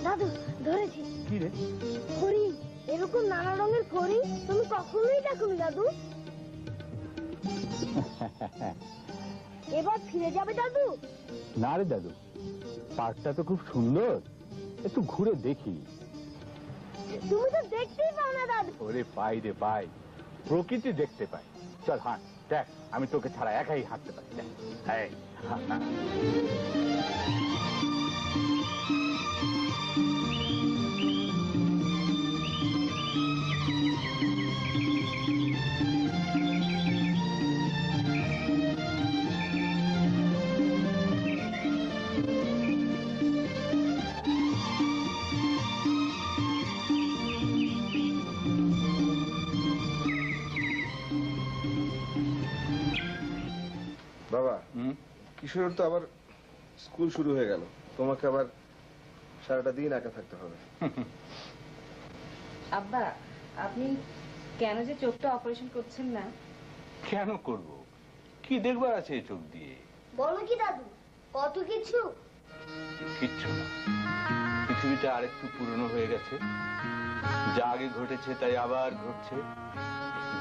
Speaker 7: দাদু ধরেছি।
Speaker 1: কি রে?
Speaker 7: হরিণ, এরকম নানা রঙের হরিণ তুমি কখনোই দেখোনি দাদু। এবার ফিরে যাবে দাদু?
Speaker 1: না রে দাদু, পার্কটা তো খুব সুন্দর, একটু ঘুরে দেখি।
Speaker 7: তুমি তো দেখতেই পাও না দাদু।
Speaker 1: ওরে পাই রে পাই, প্রকৃতি দেখতে পাই। চল হাঁট, দেখ আমি তোকে ছাড়া একাই হাঁটতে পারি। হ্যাঁ
Speaker 15: বাবা, কিশোরের তো আবার স্কুল শুরু হয়ে গেল, তোমাকে আবার সারাটা দিন একা থাকতে হবে।
Speaker 6: আব্বা, আপনি কেন যে চোখটা অপারেশন করছেন না?
Speaker 5: কেন করব? কি দেখবার আছে এই চোখ দিয়ে?
Speaker 7: বলো কি দাদু, কত কিছু।
Speaker 5: কিচ্ছু না, পৃথিবীটা আরেকটু পুরনো হয়ে গেছে। যা আগে ঘটেছে তাই আবার ঘটছে।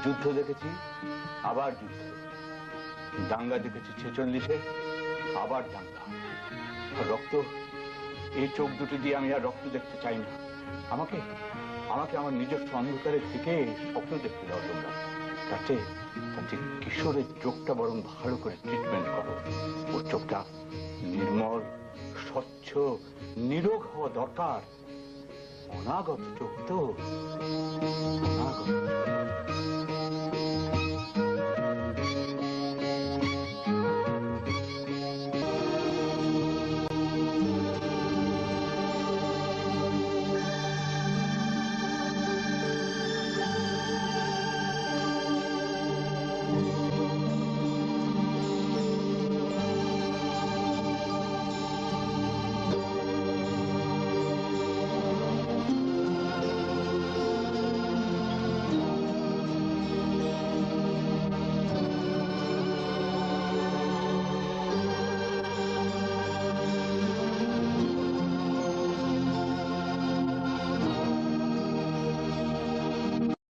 Speaker 5: যুদ্ধ দেখেছি, আবার যুদ্ধ। দাঙ্গা দেখেছি 46-এ, আবার দাঙ্গা। রক্ত, এই চোখ দুটো দিয়ে আমি আর রক্ত দেখতে চাই না। আমাকে আমাকে আমার নিজস্ব অন্ধকারে থেকে স্বপ্ন দেখতে দাও তোমরা। তাতে কিশোরের চোখটা বরং ভালো করে ট্রিটমেন্ট করো। ওর চোখটা নির্মল, স্বচ্ছ, নিরোগ হওয়া দরকার।
Speaker 16: অনাগত চোখ তো অনাগত চোখ।